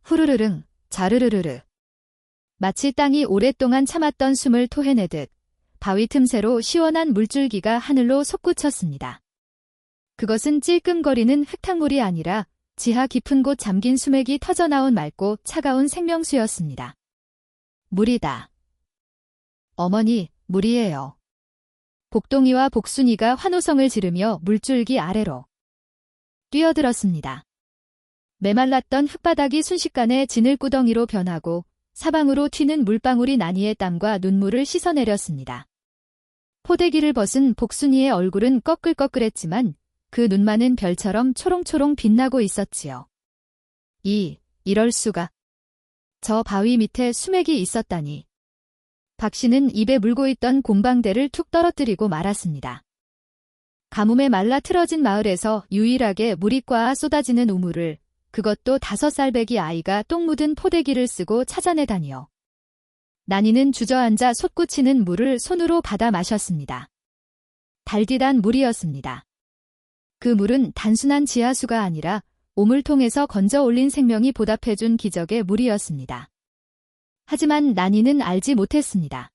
후르르릉, 자르르르르. 마치 땅이 오랫동안 참았던 숨을 토해내듯 바위 틈새로 시원한 물줄기가 하늘로 솟구쳤습니다. 그것은 찔끔거리는 흙탕물이 아니라 지하 깊은 곳 잠긴 수맥이 터져나온 맑고 차가운 생명수였습니다. 물이다. 어머니, 물이에요. 복동이와 복순이가 환호성을 지르며 물줄기 아래로 뛰어들었습니다. 메말랐던 흙바닥이 순식간에 진을구덩이로 변하고 사방으로 튀는 물방울이 난이의 땀과 눈물을 씻어내렸습니다. 포대기를 벗은 복순이의 얼굴은 꺼끌꺼끌했지만 그 눈만은 별처럼 초롱초롱 빛나고 있었지요. 이럴 수가. 저 바위 밑에 수맥이 있었다니. 박 씨는 입에 물고 있던 곰방대를 툭 떨어뜨리고 말았습니다. 가뭄에 말라 틀어진 마을에서 유일하게 물이 꽉 쏟아지는 우물을, 그것도 5살배기 아이가 똥 묻은 포대기를 쓰고 찾아내다니요. 난이는 주저앉아 솟구치는 물을 손으로 받아 마셨습니다. 달디단 물이었습니다. 그 물은 단순한 지하수가 아니라 오물통에서 건져 올린 생명이 보답해준 기적의 물이었습니다. 하지만 난이는 알지 못했습니다.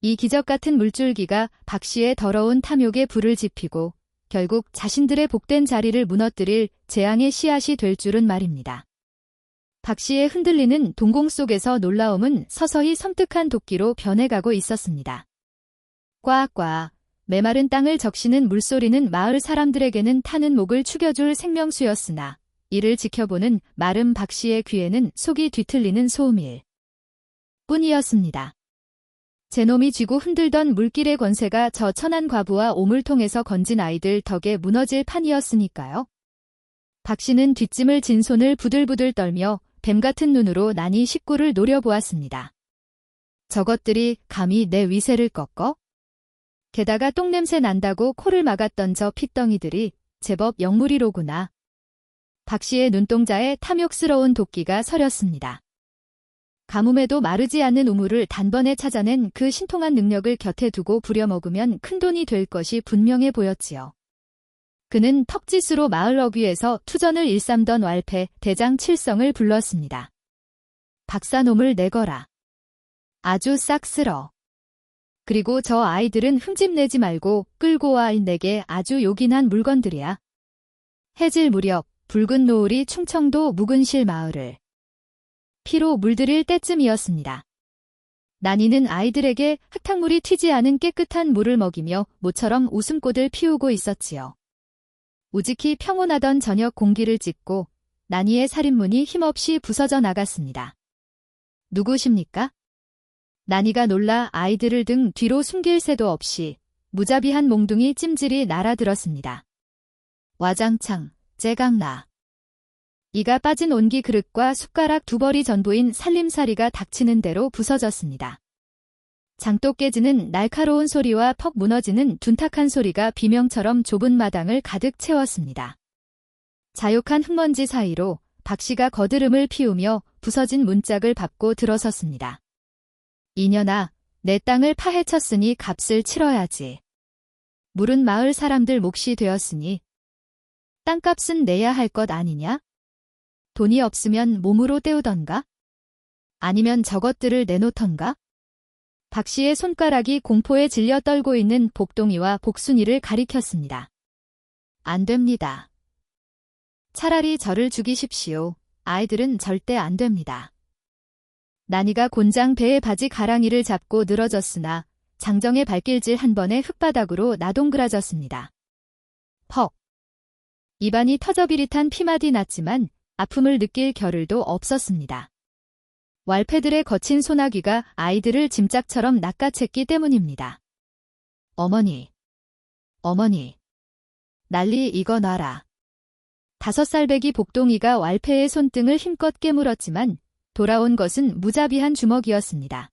이 기적 같은 물줄기가 박 씨의 더러운 탐욕에 불을 지피고 결국 자신들의 복된 자리를 무너뜨릴 재앙의 씨앗이 될 줄은 말입니다. 박 씨의 흔들리는 동공 속에서 놀라움은 서서히 섬뜩한 도끼로 변해가고 있었습니다. 꽉꽉 메마른 땅을 적시는 물소리는 마을 사람들에게는 타는 목을 축여줄 생명수였으나 이를 지켜보는 마름 박 씨의 귀에는 속이 뒤틀리는 소음일 뿐이었습니다. 제놈이 쥐고 흔들던 물길의 권세가 저 천한 과부와 오물통에서 건진 아이들 덕에 무너질 판이었으니까요. 박 씨는 뒷짐을 진 손을 부들부들 떨며 뱀 같은 눈으로 난이 식구를 노려보았습니다. 저것들이 감히 내 위세를 꺾어? 게다가 똥냄새 난다고 코를 막았던 저 핏덩이들이 제법 영물이로구나. 박 씨의 눈동자에 탐욕스러운 도끼가 서렸습니다. 가뭄에도 마르지 않는 우물을 단번에 찾아낸 그 신통한 능력을 곁에 두고 부려먹으면 큰돈이 될 것이 분명해 보였지요. 그는 턱짓으로 마을 어귀에서 투전을 일삼던 왈패 대장 칠성을 불렀습니다. 박사놈을 내거라. 아주 싹 쓸어. 그리고 저 아이들은 흠집내지 말고 끌고 와. 내게 아주 요긴한 물건들이야. 해질 무렵 붉은 노을이 충청도 묵은실 마을을 피로 물들일 때쯤이었습니다. 난이는 아이들에게 흙탕물이 튀지 않은 깨끗한 물을 먹이며 모처럼 웃음꽃을 피우고 있었지요. 우직히 평온하던 저녁 공기를 찢고 난이의 살인문이 힘없이 부서져 나갔습니다. 누구십니까? 난이가 놀라 아이들을 등 뒤로 숨길 새도 없이 무자비한 몽둥이 찜질이 날아들었습니다. 와장창, 째강나. 이가 빠진 온기 그릇과 숟가락 두 벌이 전부인 살림살이가 닥치는 대로 부서졌습니다. 장독 깨지는 날카로운 소리와 퍽 무너지는 둔탁한 소리가 비명처럼 좁은 마당을 가득 채웠습니다. 자욕한 흙먼지 사이로 박 씨가 거드름을 피우며 부서진 문짝을 밟고 들어섰습니다. 이년아, 내 땅을 파헤쳤으니 값을 치러야지. 물은 마을 사람들 몫이 되었으니 땅값은 내야 할 것 아니냐? 돈이 없으면 몸으로 때우던가? 아니면 저것들을 내놓던가? 박 씨의 손가락이 공포에 질려 떨고 있는 복동이와 복순이를 가리켰습니다. 안 됩니다. 차라리 저를 죽이십시오. 아이들은 절대 안 됩니다. 난이가 곤장 배의 바지 가랑이를 잡고 늘어졌으나 장정의 발길질 한 번에 흙바닥으로 나동그라졌습니다. 퍽. 입안이 터져비릿한 피맛이 났지만 아픔을 느낄 겨를도 없었습니다. 왈패들의 거친 소나귀가 아이들을 짐짝처럼 낚아챘기 때문입니다. 어머니. 어머니. 난리 이거 놔라. 5살배기 복동이가 왈패의 손등을 힘껏 깨물었지만 돌아온 것은 무자비한 주먹이었습니다.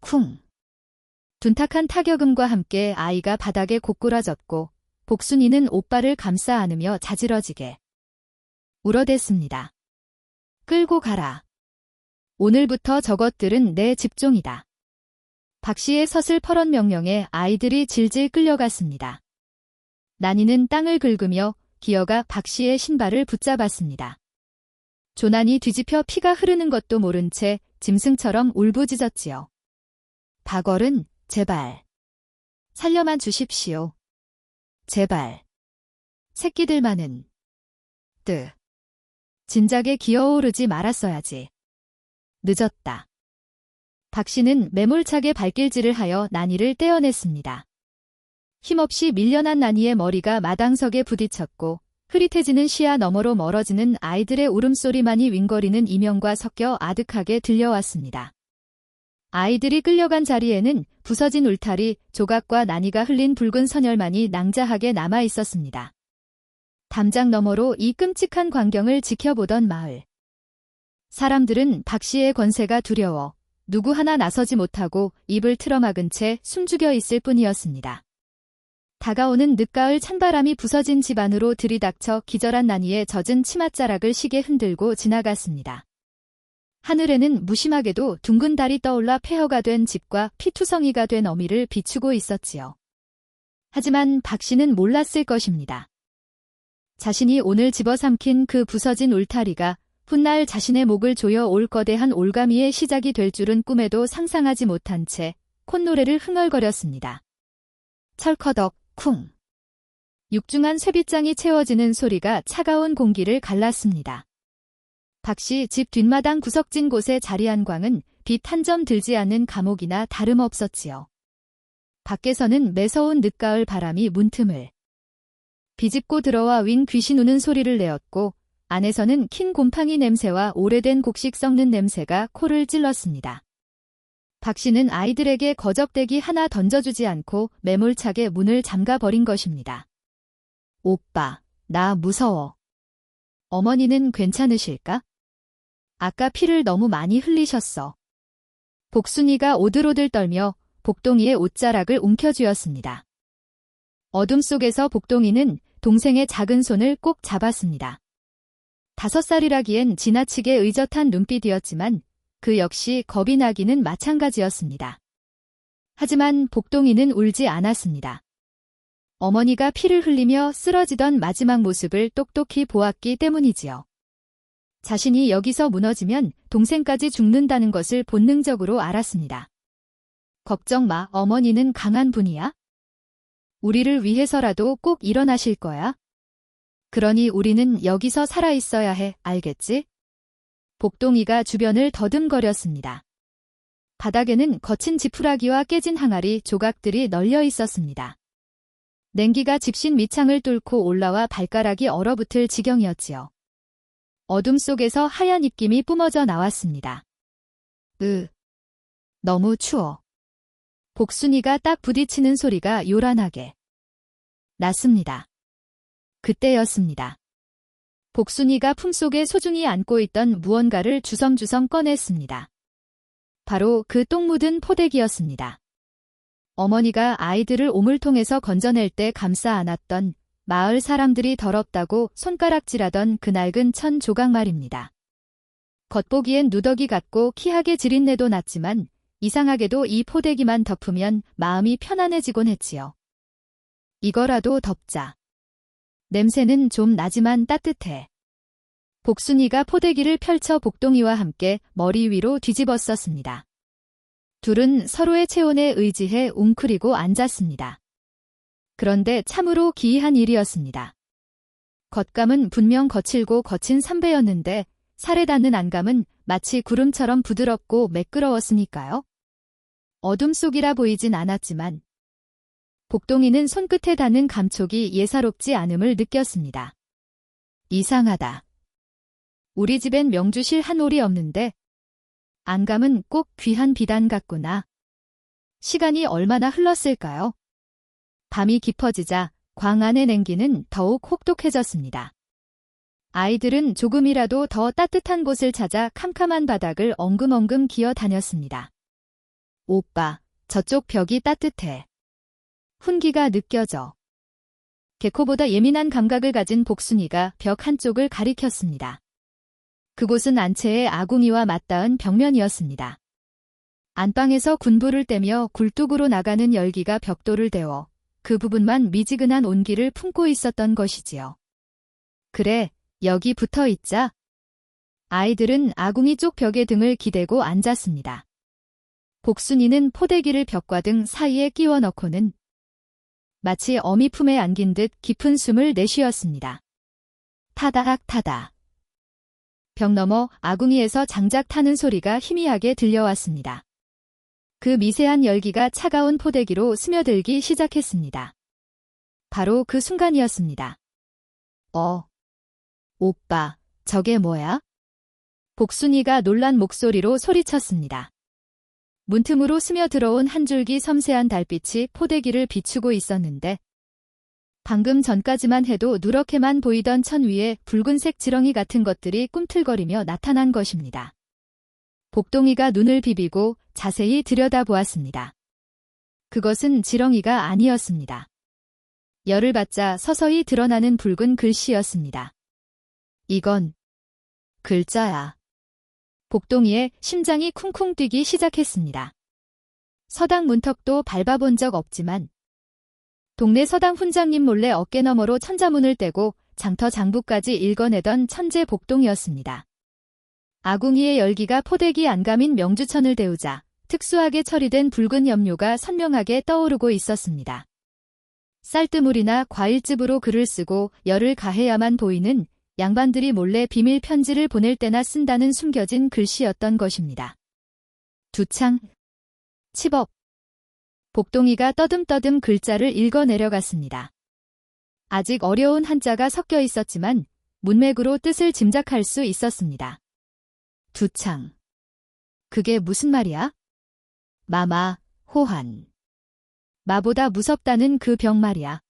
쿵. 둔탁한 타격음과 함께 아이가 바닥에 고꾸라졌고 복순이는 오빠를 감싸 안으며 자지러지게 울어댔습니다. 끌고 가라. 오늘부터 저것들은 내 집종이다. 박 씨의 서슬퍼런 명령에 아이들이 질질 끌려갔습니다. 난이는 땅을 긁으며 기어가 박 씨의 신발을 붙잡았습니다. 조난이 뒤집혀 피가 흐르는 것도 모른 채 짐승처럼 울부짖었지요. 박얼은 제발. 살려만 주십시오. 제발. 새끼들만은. 진작에 기어오르지 말았어야지. 늦었다. 박 씨는 매몰차게 발길질을 하여 난이를 떼어냈습니다. 힘없이 밀려난 난이의 머리가 마당석에 부딪혔고 흐릿해지는 시야 너머로 멀어지는 아이들의 울음소리만이 윙거리는 이명과 섞여 아득하게 들려왔습니다. 아이들이 끌려간 자리에는 부서진 울타리, 조각과 난이가 흘린 붉은 선열만이 낭자하게 남아있었습니다. 담장 너머로 이 끔찍한 광경을 지켜보던 마을 사람들은 박 씨의 권세가 두려워 누구 하나 나서지 못하고 입을 틀어막은 채 숨죽여 있을 뿐이었습니다. 다가오는 늦가을 찬바람이 부서진 집 안으로 들이닥쳐 기절한 난이에 젖은 치맛자락을 시게 흔들고 지나갔습니다. 하늘에는 무심하게도 둥근 달이 떠올라 폐허가 된 집과 피투성이가 된 어미를 비추고 있었지요. 하지만 박 씨는 몰랐을 것입니다. 자신이 오늘 집어삼킨 그 부서진 울타리가 훗날 자신의 목을 조여 올 거대한 올가미의 시작이 될 줄은 꿈에도 상상하지 못한 채 콧노래를 흥얼거렸습니다. 철커덕 쿵. 육중한 쇠빗장이 채워지는 소리가 차가운 공기를 갈랐습니다. 박 씨 집 뒷마당 구석진 곳에 자리한 광은 빛 한 점 들지 않는 감옥이나 다름없었지요. 밖에서는 매서운 늦가을 바람이 문틈을 비집고 들어와 윙 귀신 우는 소리를 내었고 안에서는 킨 곰팡이 냄새와 오래된 곡식 썩는 냄새가 코를 찔렀습니다. 박 씨는 아이들에게 거적대기 하나 던져주지 않고 매몰차게 문을 잠가버린 것입니다. 오빠, 나 무서워. 어머니는 괜찮으실까? 아까 피를 너무 많이 흘리셨어. 복순이가 오들오들 떨며 복동이의 옷자락을 움켜쥐었습니다. 어둠 속에서 복동이는 동생의 작은 손을 꼭 잡았습니다. 5살이라기엔 지나치게 의젓한 눈빛이었지만 그 역시 겁이 나기는 마찬가지였습니다. 하지만 복동이는 울지 않았습니다. 어머니가 피를 흘리며 쓰러지던 마지막 모습을 똑똑히 보았기 때문이지요. 자신이 여기서 무너지면 동생까지 죽는다는 것을 본능적으로 알았습니다. 걱정 마, 어머니는 강한 분이야. 우리를 위해서라도 꼭 일어나실 거야. 그러니 우리는 여기서 살아있어야 해, 알겠지? 복동이가 주변을 더듬거렸습니다. 바닥에는 거친 지푸라기와 깨진 항아리 조각들이 널려 있었습니다. 냉기가 집신 밑창을 뚫고 올라와 발가락이 얼어붙을 지경이었지요. 어둠 속에서 하얀 입김이 뿜어져 나왔습니다. 너무 추워. 복순이가 딱 부딪히는 소리가 요란하게 났습니다. 그때였습니다. 복순이가 품속에 소중히 안고 있던 무언가를 주섬주섬 꺼냈습니다. 바로 그 똥 묻은 포대기였습니다. 어머니가 아이들을 오물통에서 건져낼 때 감싸 안았던 마을 사람들이 더럽다고 손가락질하던 그 낡은 천 조각 말입니다. 겉보기엔 누더기 같고 키하게 지린내도 났지만 이상하게도 이 포대기만 덮으면 마음이 편안해지곤 했지요. 이거라도 덮자. 냄새는 좀 나지만 따뜻해. 복순이가 포대기를 펼쳐 복동이와 함께 머리 위로 뒤집었었습니다. 둘은 서로의 체온에 의지해 웅크리고 앉았습니다. 그런데 참으로 기이한 일이었습니다. 겉감은 분명 거칠고 거친 삼배였는데 살에 닿는 안감은 마치 구름처럼 부드럽고 매끄러웠으니까요. 어둠 속이라 보이진 않았지만 복동이는 손끝에 닿는 감촉이 예사롭지 않음을 느꼈습니다. 이상하다. 우리 집엔 명주실 한 올이 없는데 안감은 꼭 귀한 비단 같구나. 시간이 얼마나 흘렀을까요? 밤이 깊어지자 광 안의 냉기는 더욱 혹독해졌습니다. 아이들은 조금이라도 더 따뜻한 곳을 찾아 캄캄한 바닥을 엉금엉금 기어 다녔습니다. 오빠, 저쪽 벽이 따뜻해. 훈기가 느껴져. 개코보다 예민한 감각을 가진 복순이가 벽 한쪽을 가리켰습니다. 그곳은 안채의 아궁이와 맞닿은 벽면이었습니다. 안방에서 군부를 떼며 굴뚝으로 나가는 열기가 벽돌을 데워 그 부분만 미지근한 온기를 품고 있었던 것이지요. 그래, 여기 붙어 있자. 아이들은 아궁이 쪽 벽에 등을 기대고 앉았습니다. 복순이는 포대기를 벽과 등 사이에 끼워 넣고는 마치 어미 품에 안긴 듯 깊은 숨을 내쉬었습니다. 타다락 타다. 벽 너머 아궁이에서 장작 타는 소리가 희미하게 들려왔습니다. 그 미세한 열기가 차가운 포대기로 스며들기 시작했습니다. 바로 그 순간이었습니다. 오빠, 저게 뭐야? 복순이가 놀란 목소리로 소리쳤습니다. 문틈으로 스며들어온 한 줄기 섬세한 달빛이 포대기를 비추고 있었는데 방금 전까지만 해도 누렇게만 보이던 천 위에 붉은색 지렁이 같은 것들이 꿈틀거리며 나타난 것입니다. 복동이가 눈을 비비고 자세히 들여다보았습니다. 그것은 지렁이가 아니었습니다. 열을 받자 서서히 드러나는 붉은 글씨였습니다. 이건 글자야. 복동이의 심장이 쿵쿵 뛰기 시작했습니다. 서당 문턱도 밟아본 적 없지만 동네 서당 훈장님 몰래 어깨너머로 천자문을 떼고 장터 장부까지 읽어내던 천재 복동이었습니다. 아궁이의 열기가 포대기 안감인 명주천을 데우자 특수하게 처리된 붉은 염료가 선명하게 떠오르고 있었습니다. 쌀뜨물이나 과일즙으로 글을 쓰고 열을 가해야만 보이는 양반들이 몰래 비밀 편지를 보낼 때나 쓴다는 숨겨진 글씨였던 것입니다. 두창, 칩업. 복동이가 떠듬떠듬 글자를 읽어 내려갔습니다. 아직 어려운 한자가 섞여 있었지만 문맥으로 뜻을 짐작할 수 있었습니다. 두창. 그게 무슨 말이야? 마마, 호환. 마보다 무섭다는 그 병 말이야.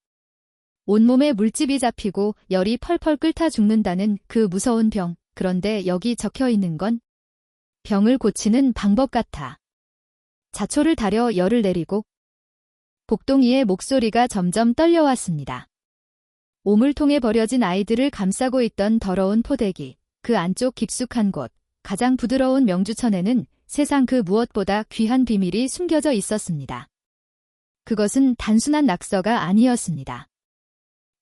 온몸에 물집이 잡히고 열이 펄펄 끓다 죽는다는 그 무서운 병. 그런데 여기 적혀 있는 건 병을 고치는 방법 같아. 자초를 다려 열을 내리고. 복동이의 목소리가 점점 떨려왔습니다. 오물통에 버려진 아이들을 감싸고 있던 더러운 포대기, 그 안쪽 깊숙한 곳, 가장 부드러운 명주천에는 세상 그 무엇보다 귀한 비밀이 숨겨져 있었습니다. 그것은 단순한 낙서가 아니었습니다.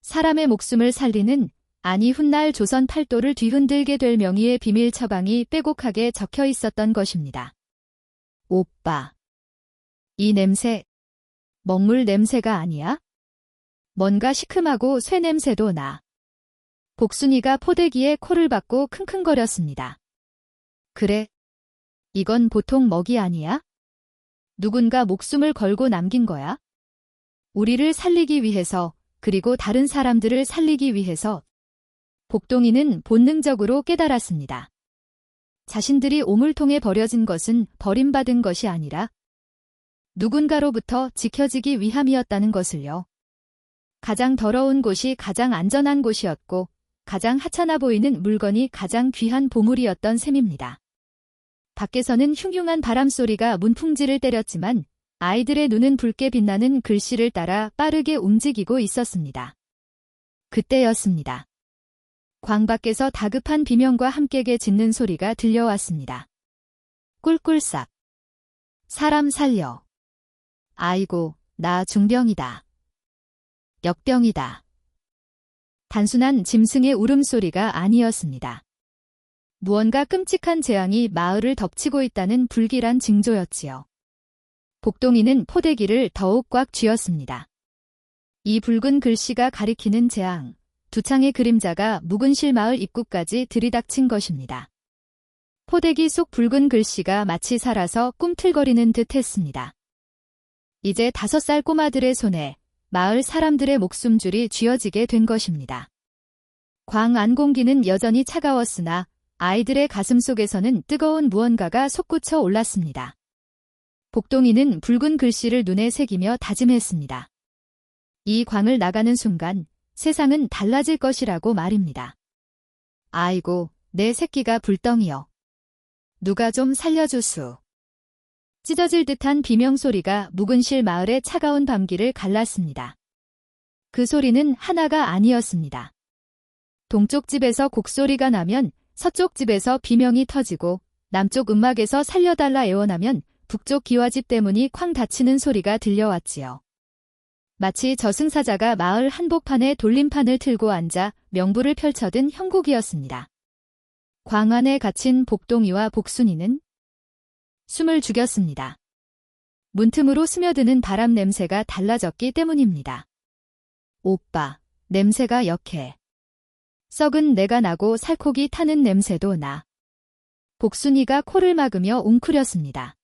사람의 목숨을 살리는, 아니 훗날 조선 팔도를 뒤흔들게 될 명의의 비밀 처방이 빼곡하게 적혀 있었던 것입니다. 오빠. 이 냄새, 먹물 냄새가 아니야? 뭔가 시큼하고 쇠 냄새도 나. 복순이가 포대기에 코를 박고 킁킁거렸습니다. 그래. 이건 보통 먹이 아니야? 누군가 목숨을 걸고 남긴 거야? 우리를 살리기 위해서, 그리고 다른 사람들을 살리기 위해서. 복동이는 본능적으로 깨달았습니다. 자신들이 오물통에 버려진 것은 버림받은 것이 아니라 누군가로부터 지켜지기 위함이었다는 것을요. 가장 더러운 곳이 가장 안전한 곳이었고 가장 하찮아 보이는 물건이 가장 귀한 보물이었던 셈입니다. 밖에서는 흉흉한 바람소리가 문풍지를 때렸지만 아이들의 눈은 붉게 빛나는 글씨를 따라 빠르게 움직이고 있었습니다. 그때였습니다. 광 밖에서 다급한 비명과 함께 짖는 소리가 들려왔습니다. 꿀꿀싹. 사람 살려. 아이고, 나 중병이다. 역병이다. 단순한 짐승의 울음소리가 아니었습니다. 무언가 끔찍한 재앙이 마을을 덮치고 있다는 불길한 징조였지요. 복동이는 포대기를 더욱 꽉 쥐었습니다. 이 붉은 글씨가 가리키는 재앙, 두창의 그림자가 묵은실 마을 입구까지 들이닥친 것입니다. 포대기 속 붉은 글씨가 마치 살아서 꿈틀거리는 듯 했습니다. 이제 5살 꼬마들의 손에 마을 사람들의 목숨줄이 쥐어지게 된 것입니다. 광 안 공기는 여전히 차가웠으나 아이들의 가슴 속에서는 뜨거운 무언가가 솟구쳐 올랐습니다. 복동이는 붉은 글씨를 눈에 새기며 다짐했습니다. 이 광을 나가는 순간 세상은 달라질 것이라고 말입니다. 아이고, 내 새끼가 불덩이여. 누가 좀 살려주수. 찢어질 듯한 비명소리가 묵은실 마을의 차가운 밤길을 갈랐습니다. 그 소리는 하나가 아니었습니다. 동쪽 집에서 곡소리가 나면 서쪽 집에서 비명이 터지고 남쪽 음막에서 살려달라 애원하면 북쪽 기와집 대문이 쾅 닫히는 소리가 들려왔지요. 마치 저승사자가 마을 한복판에 돌림판을 틀고 앉아 명부를 펼쳐든 형국이었습니다. 광 안에 갇힌 복동이와 복순이는 숨을 죽였습니다. 문틈으로 스며드는 바람 냄새가 달라졌기 때문입니다. 오빠, 냄새가 역해. 썩은 내가 나고 살코기 타는 냄새도 나. 복순이가 코를 막으며 웅크렸습니다.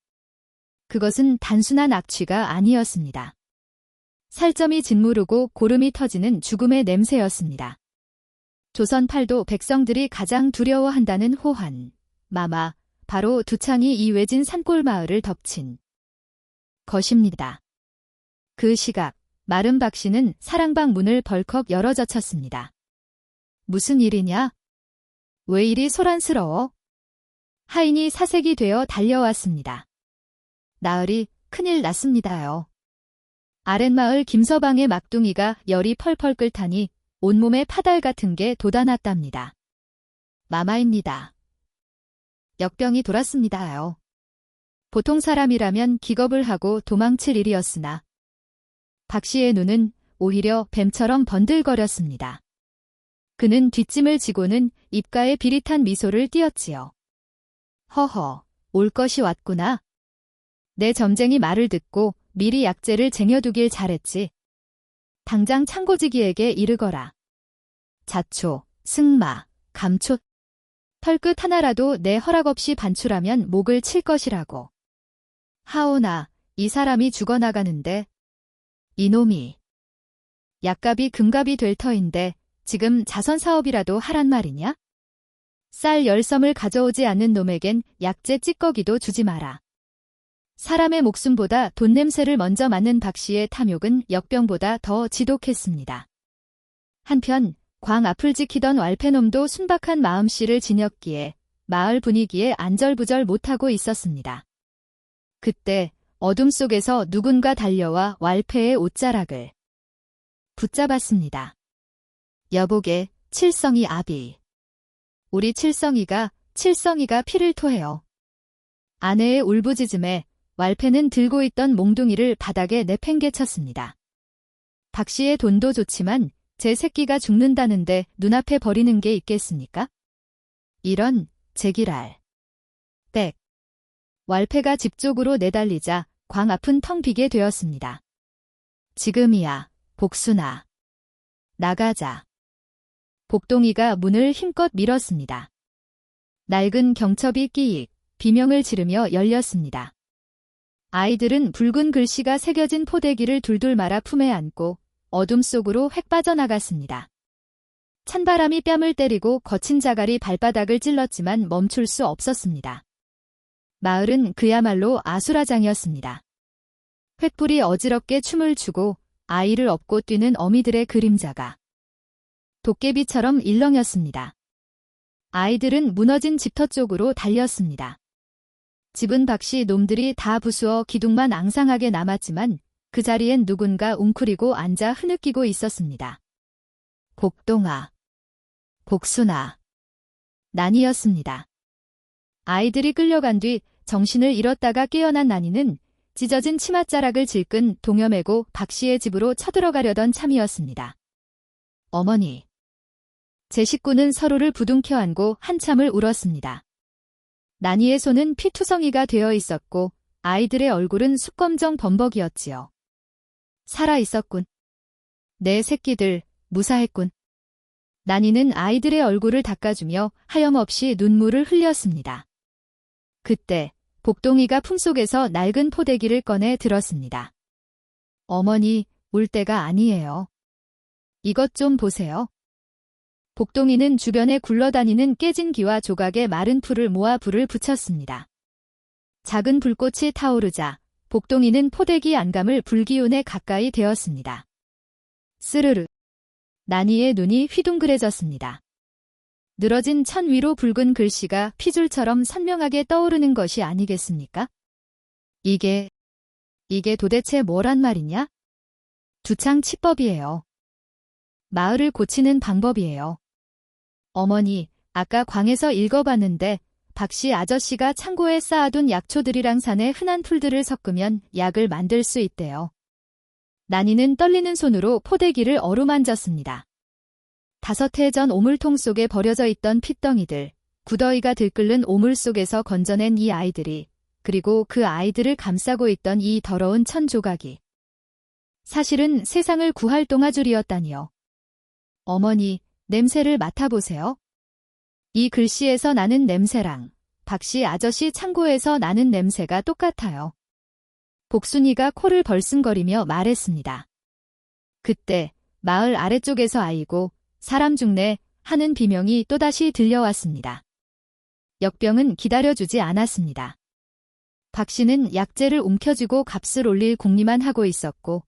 그것은 단순한 악취가 아니었습니다. 살점이 짓무르고 고름이 터지는 죽음의 냄새였습니다. 조선 팔도 백성들이 가장 두려워한다는 호환, 마마, 바로 두창이 이 외진 산골 마을을 덮친 것입니다. 그 시각, 마른 박 씨는 사랑방 문을 벌컥 열어젖혔습니다. 무슨 일이냐? 왜 이리 소란스러워? 하인이 사색이 되어 달려왔습니다. 나으리, 큰일 났습니다요. 아랫마을 김서방의 막둥이가 열이 펄펄 끓다니 온몸에 파달 같은 게 돋아났답니다. 마마입니다. 역병이 돌았습니다요. 보통 사람이라면 기겁을 하고 도망칠 일이었으나 박 씨의 눈은 오히려 뱀처럼 번들거렸습니다. 그는 뒷짐을 지고는 입가에 비릿한 미소를 띄었지요. 허허, 올 것이 왔구나. 내 점쟁이 말을 듣고 미리 약재를 쟁여두길 잘했지. 당장 창고지기에게 이르거라. 자초, 승마, 감초, 털끝 하나라도 내 허락 없이 반출하면 목을 칠 것이라고. 하오나, 이 사람이 죽어나가는데 이놈이 약값이 금값이 될 터인데 지금 자선사업이라도 하란 말이냐? 쌀 10섬을 가져오지 않는 놈에겐 약재 찌꺼기도 주지 마라. 사람의 목숨보다 돈 냄새를 먼저 맡는 박 씨의 탐욕은 역병보다 더 지독했습니다. 한편 광 앞을 지키던 왈패놈도 순박한 마음씨를 지녔기에 마을 분위기에 안절부절 못하고 있었습니다. 그때 어둠 속에서 누군가 달려와 왈패의 옷자락을 붙잡았습니다. 여보게, 칠성이 아비. 우리 칠성이가 피를 토해요. 아내의 울부짖음에 왈패는 들고 있던 몽둥이를 바닥에 내팽개쳤습니다. 박 씨의 돈도 좋지만 제 새끼가 죽는다는데 눈앞에 버리는 게 있겠습니까? 이런 제기랄. 빽. 왈패가 집 쪽으로 내달리자 광 앞은 텅 비게 되었습니다. 지금이야, 복순아. 나가자. 복동이가 문을 힘껏 밀었습니다. 낡은 경첩이 끼익, 비명을 지르며 열렸습니다. 아이들은 붉은 글씨가 새겨진 포대기를 둘둘 말아 품에 안고 어둠 속으로 획 빠져나갔습니다. 찬바람이 뺨을 때리고 거친 자갈이 발바닥을 찔렀지만 멈출 수 없었습니다. 마을은 그야말로 아수라장이었습니다. 횃불이 어지럽게 춤을 추고 아이를 업고 뛰는 어미들의 그림자가 도깨비처럼 일렁였습니다. 아이들은 무너진 집터 쪽으로 달렸습니다. 집은 박씨 놈들이 다 부수어 기둥만 앙상하게 남았지만 그 자리엔 누군가 웅크리고 앉아 흐느끼고 있었습니다. 복동아, 복순아, 난이었습니다. 아이들이 끌려간 뒤 정신을 잃었다가 깨어난 난이는 찢어진 치맛자락을 질끈 동여매고 박씨의 집으로 쳐들어가려던 참이었습니다. 어머니. 제 식구는 서로를 부둥켜 안고 한참을 울었습니다. 난이의 손은 피투성이가 되어 있었고 아이들의 얼굴은 숯검정 범벅이었지요. 살아 있었군. 내 새끼들, 무사했군. 난이는 아이들의 얼굴을 닦아주며 하염없이 눈물을 흘렸습니다. 그때 복동이가 품속에서 낡은 포대기를 꺼내 들었습니다. 어머니, 울 때가 아니에요. 이것 좀 보세요. 복동이는 주변에 굴러다니는 깨진 기와 조각의 마른 풀을 모아 불을 붙였습니다. 작은 불꽃이 타오르자 복동이는 포대기 안감을 불기운에 가까이 대었습니다. 스르르. 난이의 눈이 휘둥그레졌습니다. 늘어진 천 위로 붉은 글씨가 피줄처럼 선명하게 떠오르는 것이 아니겠습니까? 이게 도대체 뭐란 말이냐? 두창 치법이에요. 마을을 고치는 방법이에요. 어머니, 아까 광에서 읽어봤는데 박씨 아저씨가 창고에 쌓아둔 약초들이랑 산의 흔한 풀들을 섞으면 약을 만들 수 있대요. 난이는 떨리는 손으로 포대기를 어루만졌습니다. 5해 전 오물통 속에 버려져 있던 핏덩이들, 구더기가 들끓는 오물 속에서 건져낸 이 아이들이, 그리고 그 아이들을 감싸고 있던 이 더러운 천 조각이 사실은 세상을 구할 똥아줄이었다니요. 어머니, 냄새를 맡아보세요. 이 글씨에서 나는 냄새랑 박씨 아저씨 창고에서 나는 냄새가 똑같아요. 복순이가 코를 벌승거리며 말했습니다. 그때 마을 아래쪽에서 아이고 사람 죽네 하는 비명이 또다시 들려왔습니다. 역병은 기다려주지 않았습니다. 박씨는 약재를 움켜쥐고 값을 올릴 궁리만 하고 있었고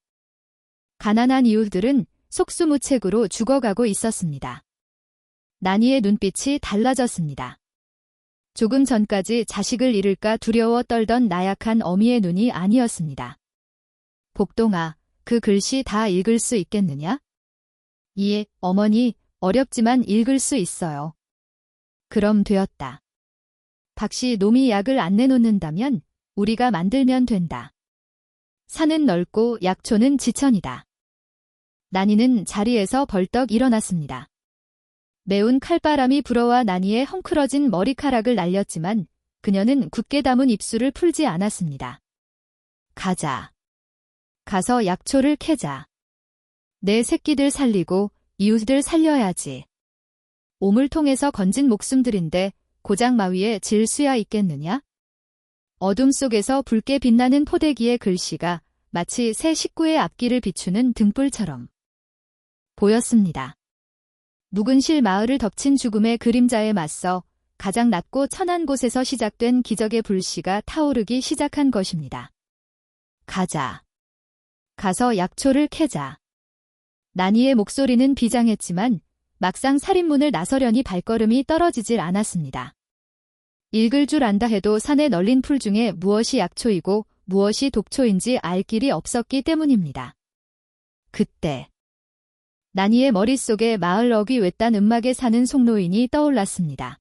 가난한 이웃들은 속수무책으로 죽어가고 있었습니다. 나니의 눈빛이 달라졌습니다. 조금 전까지 자식을 잃을까 두려워 떨던 나약한 어미의 눈이 아니었습니다. 복동아, 그 글씨 다 읽을 수 있겠느냐? 예, 어머니, 어렵지만 읽을 수 있어요. 그럼 되었다. 박씨 놈이 약을 안 내놓는다면 우리가 만들면 된다. 산은 넓고 약초는 지천이다. 나니는 자리에서 벌떡 일어났습니다. 매운 칼바람이 불어와 나니의 헝클어진 머리카락을 날렸지만 그녀는 굳게 담은 입술을 풀지 않았습니다. 가자. 가서 약초를 캐자. 내 새끼들 살리고 이웃들 살려야지. 오물통에서 건진 목숨들인데 고작 마위에 질 수야 있겠느냐? 어둠 속에서 붉게 빛나는 포대기의 글씨가 마치 새 식구의 앞길을 비추는 등불처럼 보였습니다. 묵은 실 마을을 덮친 죽음의 그림자에 맞서 가장 낮고 천한 곳에서 시작된 기적의 불씨가 타오르기 시작한 것입니다. 가자. 가서 약초를 캐자. 나니의 목소리는 비장했지만 막상 살인문을 나서려니 발걸음이 떨어지질 않았습니다. 읽을 줄 안다 해도 산에 널린 풀 중에 무엇이 약초이고 무엇이 독초인지 알 길이 없었기 때문입니다. 그때 나니의 머릿속에 마을 어귀 외딴 음막에 사는 송노인이 떠올랐습니다.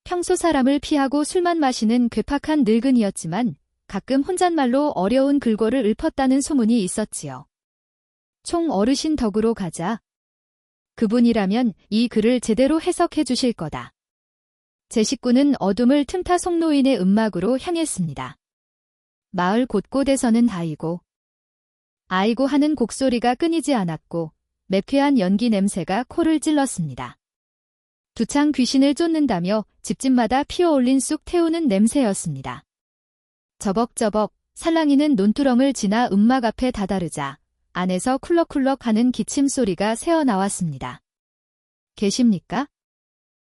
평소 사람을 피하고 술만 마시는 괴팍한 늙은이였지만 가끔 혼잣말로 어려운 글고를 읊었다는 소문이 있었지요. 총 어르신 덕으로 가자. 그분이라면 이 글을 제대로 해석해 주실 거다. 제 식구는 어둠을 틈타 송노인의 음막으로 향했습니다. 마을 곳곳에서는 아이고 하는 곡소리가 끊이지 않았고 매쾌한 연기 냄새가 코를 찔렀습니다. 두창 귀신을 쫓는다며 집집마다 피어올린 쑥 태우는 냄새였습니다. 저벅저벅 살랑이는 논두렁을 지나 음막 앞에 다다르자 안에서 쿨럭쿨럭 하는 기침 소리가 새어나왔습니다. 계십니까?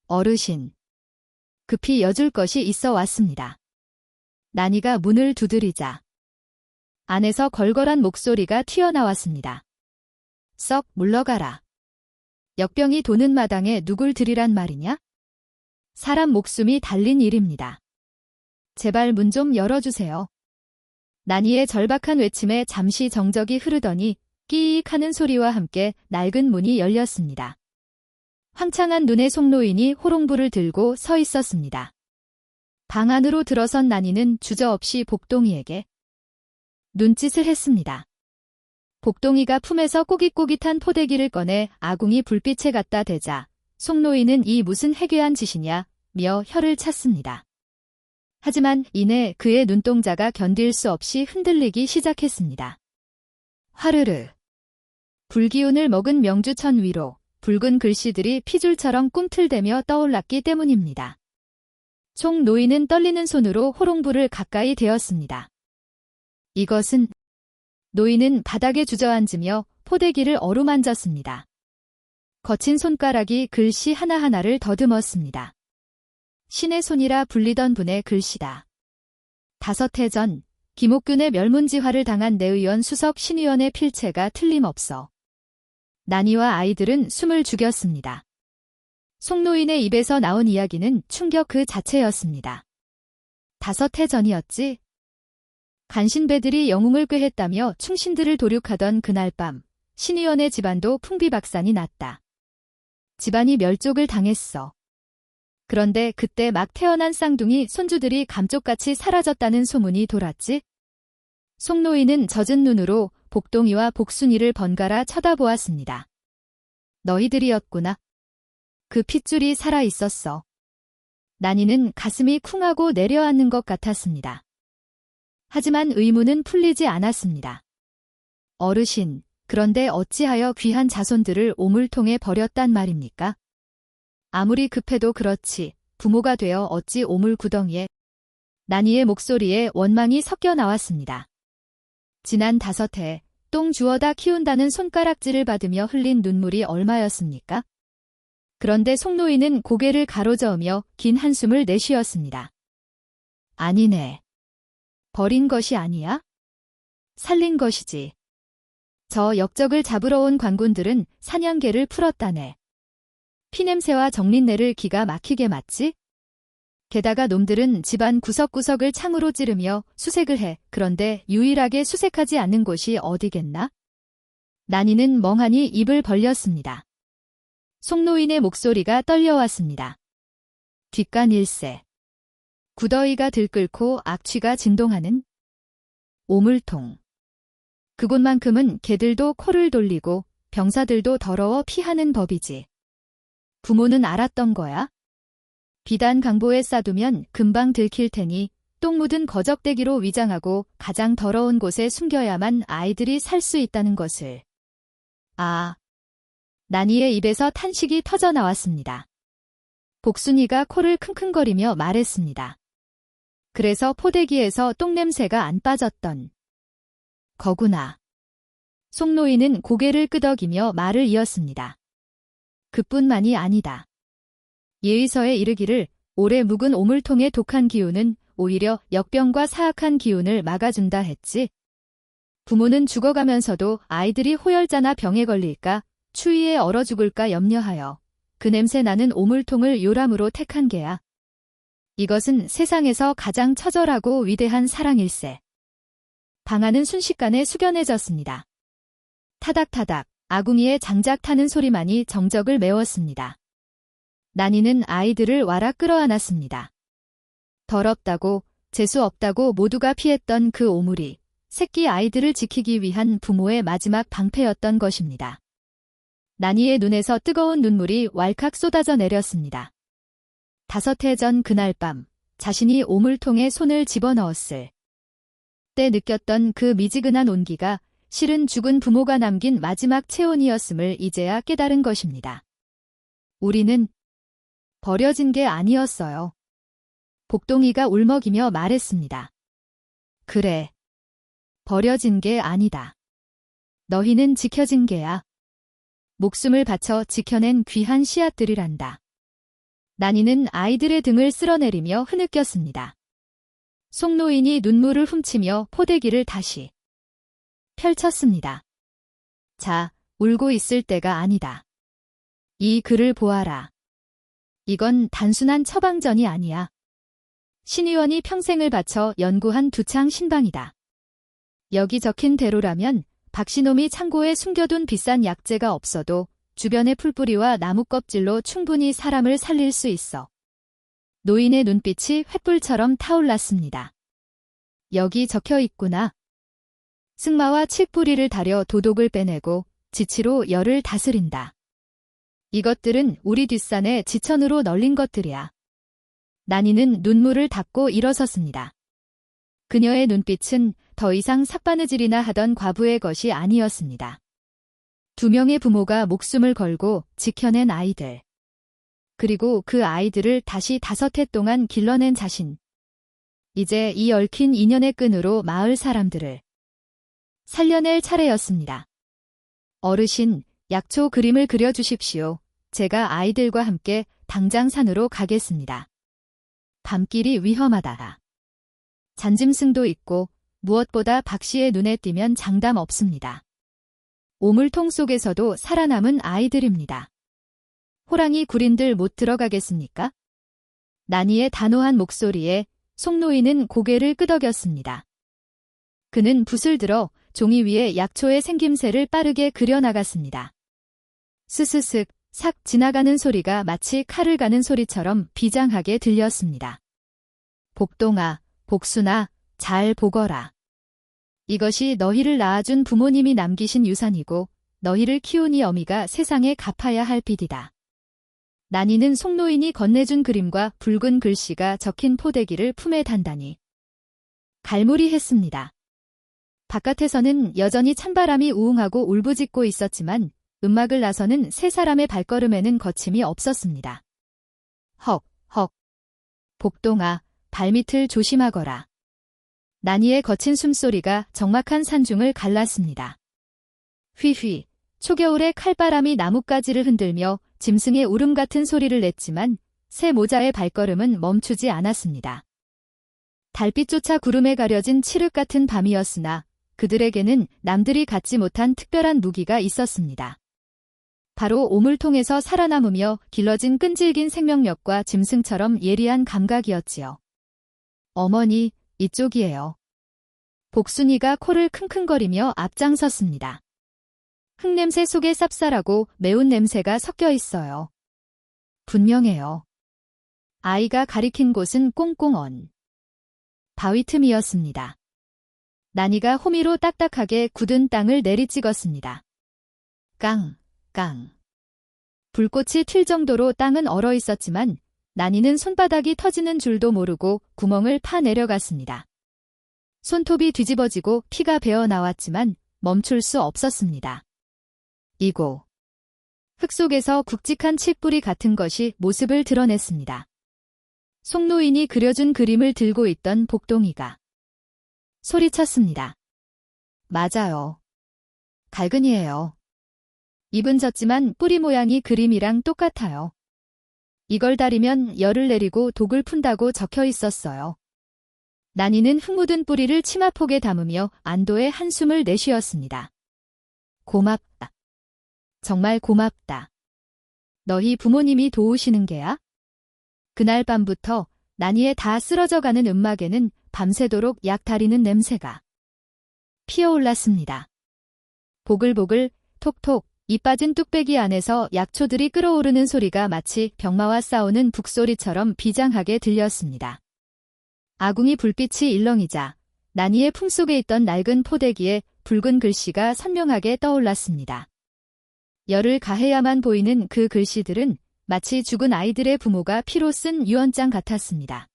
어르신. 급히 여줄 것이 있어 왔습니다. 나니가 문을 두드리자 안에서 걸걸한 목소리가 튀어나왔습니다. 썩 물러가라. 역병이 도는 마당에 누굴 들이란 말이냐? 사람 목숨이 달린 일입니다. 제발 문 좀 열어주세요. 나니의 절박한 외침에 잠시 정적이 흐르더니 끼익 하는 소리와 함께 낡은 문이 열렸습니다. 황창한 눈의 송노인이 호롱불을 들고 서 있었습니다. 방 안으로 들어선 나니는 주저없이 복동이에게 눈짓을 했습니다. 복동이가 품에서 꼬깃꼬깃한 포대기를 꺼내 아궁이 불빛에 갖다 대자 송노인은 이 무슨 해괴한 짓이냐 며 혀를 찼습니다. 하지만 이내 그의 눈동자가 견딜 수 없이 흔들리기 시작했습니다. 화르르. 불기운을 먹은 명주천 위로 붉은 글씨들이 피줄처럼 꿈틀대며 떠올랐기 때문입니다. 총 노인은 떨리는 손으로 호롱불을 가까이 대었습니다. 이것은 노인은 바닥에 주저앉으며 포대기를 어루만졌습니다. 거친 손가락이 글씨 하나하나를 더듬었습니다. 신의 손이라 불리던 분의 글씨다. 5해 전 김옥균의 멸문지화를 당한 내의원 수석 신의원의 필체가 틀림없어. 나니와 아이들은 숨을 죽였습니다. 송노인의 입에서 나온 이야기는 충격 그 자체였습니다. 5해 전이었지? 간신배들이 영웅을 꾀했다며 충신들을 도륙하던 그날 밤 신의원의 집안도 풍비박산이 났다. 집안이 멸족을 당했어. 그런데 그때 막 태어난 쌍둥이 손주들이 감쪽같이 사라졌다는 소문이 돌았지? 송노인은 젖은 눈으로 복동이와 복순이를 번갈아 쳐다보았습니다. 너희들이었구나. 그 핏줄이 살아있었어. 나니는 가슴이 쿵하고 내려앉는 것 같았습니다. 하지만 의문은 풀리지 않았습니다. 어르신, 그런데 어찌하여 귀한 자손들을 오물통에 버렸단 말입니까? 아무리 급해도 그렇지 부모가 되어 어찌 오물 구덩이에. 나니의 목소리에 원망이 섞여 나왔습니다. 지난 5해 똥 주워다 키운다는 손가락질을 받으며 흘린 눈물이 얼마였습니까? 그런데 송노인은 고개를 가로저으며 긴 한숨을 내쉬었습니다. 아니네. 버린 것이 아니야? 살린 것이지. 저 역적을 잡으러 온 관군들은 사냥개를 풀었다네. 피냄새와 정린내를 기가 막히게 맡지? 게다가 놈들은 집안 구석구석을 창으로 찌르며 수색을 해. 그런데 유일하게 수색하지 않는 곳이 어디겠나? 난이는 멍하니 입을 벌렸습니다. 송노인의 목소리가 떨려왔습니다. 뒷간 일세. 구더이가 들끓고 악취가 진동하는 오물통. 그곳만큼은 개들도 코를 돌리고 병사들도 더러워 피하는 법이지. 부모는 알았던 거야? 비단 강보에 싸두면 금방 들킬 테니 똥 묻은 거적대기로 위장하고 가장 더러운 곳에 숨겨야만 아이들이 살 수 있다는 것을. 아. 난이의 입에서 탄식이 터져 나왔습니다. 복순이가 코를 킁킁거리며 말했습니다. 그래서 포대기에서 똥냄새가 안 빠졌던 거구나. 송노인은 고개를 끄덕이며 말을 이었습니다. 그뿐만이 아니다. 예의서에 이르기를 오래 묵은 오물통의 독한 기운은 오히려 역병과 사악한 기운을 막아준다 했지. 부모는 죽어가면서도 아이들이 호열자나 병에 걸릴까 추위에 얼어 죽을까 염려하여 그 냄새 나는 오물통을 요람으로 택한 게야. 이것은 세상에서 가장 처절하고 위대한 사랑일세. 방안은 순식간에 숙연해졌습니다. 타닥타닥 아궁이에 장작 타는 소리만이 정적을 메웠습니다. 난이는 아이들을 와라 끌어안았습니다. 더럽다고 재수 없다고 모두가 피했던 그 오물이 새끼 아이들을 지키기 위한 부모의 마지막 방패였던 것입니다. 난이의 눈에서 뜨거운 눈물이 왈칵 쏟아져 내렸습니다. 5해 전 그날 밤 자신이 오물통에 손을 집어넣었을 때 느꼈던 그 미지근한 온기가 실은 죽은 부모가 남긴 마지막 체온이었음을 이제야 깨달은 것입니다. 우리는 버려진 게 아니었어요. 복동이가 울먹이며 말했습니다. 그래. 버려진 게 아니다. 너희는 지켜진 게야. 목숨을 바쳐 지켜낸 귀한 씨앗들이란다. 난이는 아이들의 등을 쓸어내리며 흐느꼈습니다. 송노인이 눈물을 훔치며 포대기를 다시 펼쳤습니다. 자, 울고 있을 때가 아니다. 이 글을 보아라. 이건 단순한 처방전이 아니야. 신의원이 평생을 바쳐 연구한 두창 신방이다. 여기 적힌 대로라면 박씨놈이 창고에 숨겨둔 비싼 약재가 없어도 주변의 풀뿌리와 나무 껍질로 충분히 사람을 살릴 수 있어. 노인의 눈빛이 횃불처럼 타올랐습니다. 여기 적혀 있구나. 승마와 칡뿌리를 다려 도독을 빼내고 지치로 열을 다스린다. 이것들은 우리 뒷산에 지천으로 널린 것들이야. 난이는 눈물을 닦고 일어섰습니다. 그녀의 눈빛은 더 이상 삭바느질이나 하던 과부의 것이 아니었습니다. 2명의 부모가 목숨을 걸고 지켜낸 아이들. 그리고 그 아이들을 다시 5해 동안 길러낸 자신. 이제 이 얽힌 인연의 끈으로 마을 사람들을 살려낼 차례였습니다. 어르신, 약초 그림을 그려주십시오. 제가 아이들과 함께 당장 산으로 가겠습니다. 밤길이 위험하다. 잔짐승도 있고 무엇보다 박씨의 눈에 띄면 장담 없습니다. 오물통 속에서도 살아남은 아이들입니다. 호랑이 구린들 못 들어가겠습니까? 난이의 단호한 목소리에 송노인은 고개를 끄덕였습니다. 그는 붓을 들어 종이 위에 약초의 생김새를 빠르게 그려나갔습니다. 스스슥 삭 지나가는 소리가 마치 칼을 가는 소리처럼 비장하게 들렸습니다. 복동아, 복순아, 잘 보거라. 이것이 너희를 낳아준 부모님이 남기신 유산이고 너희를 키운 이 어미가 세상에 갚아야 할 빚이다. 난이는 송노인이 건네준 그림과 붉은 글씨가 적힌 포대기를 품에 단단히 갈무리했습니다. 바깥에서는 여전히 찬바람이 우웅하고 울부짖고 있었지만 음막을 나서는 세 사람의 발걸음에는 거침이 없었습니다. 헉, 헉. 복동아, 발밑을 조심하거라. 난이의 거친 숨소리가 적막한 산중을 갈랐습니다. 휘휘, 초겨울의 칼바람이 나뭇가지를 흔들며 짐승의 울음 같은 소리를 냈지만 새 모자의 발걸음은 멈추지 않았습니다. 달빛조차 구름에 가려진 칠흑 같은 밤이었으나 그들에게는 남들이 갖지 못한 특별한 무기가 있었습니다. 바로 오물통에서 살아남으며 길러진 끈질긴 생명력과 짐승처럼 예리한 감각이었지요. 어머니, 이쪽이에요. 복순이가 코를 킁킁거리며 앞장섰습니다. 흙냄새 속에 쌉쌀하고 매운 냄새가 섞여 있어요. 분명해요. 아이가 가리킨 곳은 꽁꽁언 바위 틈이었습니다. 난이가 호미로 딱딱하게 굳은 땅을 내리찍었습니다. 깡, 깡. 불꽃이 튈 정도로 땅은 얼어 있었지만 난이는 손바닥이 터지는 줄도 모르고 구멍을 파 내려갔습니다. 손톱이 뒤집어지고 피가 배어 나왔지만 멈출 수 없었습니다. 이고. 흙 속에서 굵직한 칡뿌리 같은 것이 모습을 드러냈습니다. 송노인이 그려준 그림을 들고 있던 복동이가 소리쳤습니다. 맞아요. 갈근이에요. 잎은 졌지만 뿌리 모양이 그림이랑 똑같아요. 이걸 다리면 열을 내리고 독을 푼다고 적혀 있었어요. 난이는 흙 묻은 뿌리를 치마폭에 담으며 안도의 한숨을 내쉬었습니다. 고맙다. 정말 고맙다. 너희 부모님이 도우시는 게야? 그날 밤부터 난이의 다 쓰러져가는 음막에는 밤새도록 약 다리는 냄새가 피어올랐습니다. 보글보글, 톡톡, 이 빠진 뚝배기 안에서 약초들이 끓어오르는 소리가 마치 병마와 싸우는 북소리처럼 비장하게 들렸습니다. 아궁이 불빛이 일렁이자 난이의 품속에 있던 낡은 포대기에 붉은 글씨가 선명하게 떠올랐습니다. 열을 가해야만 보이는 그 글씨들은 마치 죽은 아이들의 부모가 피로 쓴 유언장 같았습니다.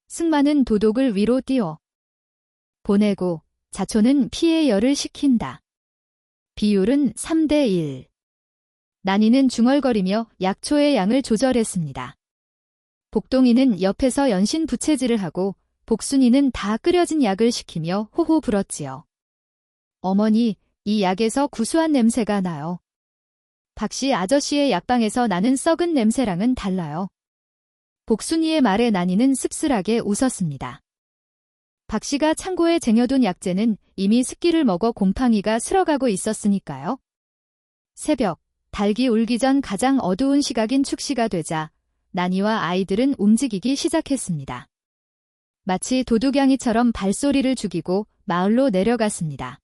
승마는 도독을 위로 띄워 보내고 자초는 피에 열을 식힌다. 비율은 3대1. 난이는 중얼거리며 약초의 양을 조절했습니다. 복동이는 옆에서 연신 부채질을 하고 복순이는 다 끓여진 약을 식히며 호호 불었지요. 어머니, 이 약에서 구수한 냄새가 나요. 박씨 아저씨의 약방에서 나는 썩은 냄새랑은 달라요. 복순이의 말에 난이는 씁쓸하게 웃었습니다. 박씨가 창고에 쟁여둔 약재는 이미 습기를 먹어 곰팡이가 슬어가고 있었으니까요. 새벽, 닭이 울기 전 가장 어두운 시각인 축시가 되자 난이와 아이들은 움직이기 시작했습니다. 마치 도둑양이처럼 발소리를 죽이고 마을로 내려갔습니다.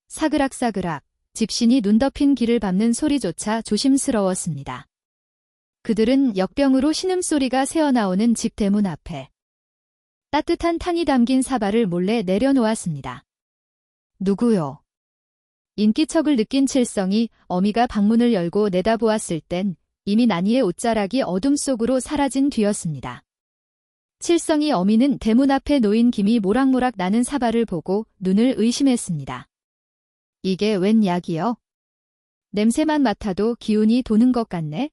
사그락사그락, 집신이 눈 덮인 길을 밟는 소리조차 조심스러웠습니다. 그들은 역병으로 신음소리가 새어나오는 집 대문 앞에 따뜻한 탕이 담긴 사발을 몰래 내려놓았습니다. 누구요? 인기척을 느낀 칠성이 어미가 방문을 열고 내다보았을 땐 이미 난이의 옷자락이 어둠 속으로 사라진 뒤였습니다. 칠성이 어미는 대문 앞에 놓인 김이 모락모락 나는 사발을 보고 눈을 의심했습니다. 이게 웬 약이요? 냄새만 맡아도 기운이 도는 것 같네?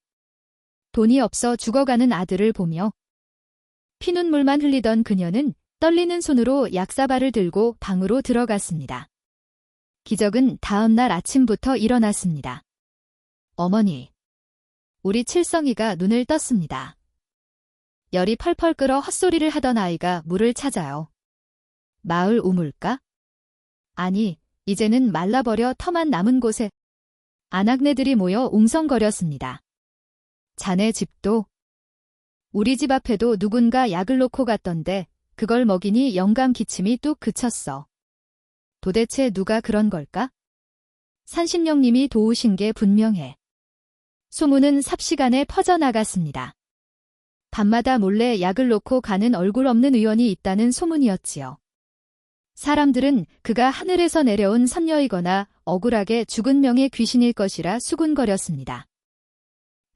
돈이 없어 죽어가는 아들을 보며 피눈물만 흘리던 그녀는 떨리는 손으로 약사발을 들고 방으로 들어갔습니다. 기적은 다음 날 아침부터 일어났습니다. 어머니, 우리 칠성이가 눈을 떴습니다. 열이 펄펄 끓어 헛소리를 하던 아이가 물을 찾아요. 마을 우물가? 아니, 이제는 말라버려 터만 남은 곳에 아낙네들이 모여 웅성거렸습니다. 자네 집도? 우리 집 앞에도 누군가 약을 놓고 갔던데 그걸 먹이니 영감 기침이 뚝 그쳤어. 도대체 누가 그런 걸까? 산신령님이 도우신 게 분명해. 소문은 삽시간에 퍼져나갔습니다. 밤마다 몰래 약을 놓고 가는 얼굴 없는 의원이 있다는 소문이었지요. 사람들은 그가 하늘에서 내려온 선녀이거나 억울하게 죽은 명의 귀신일 것이라 수군거렸습니다.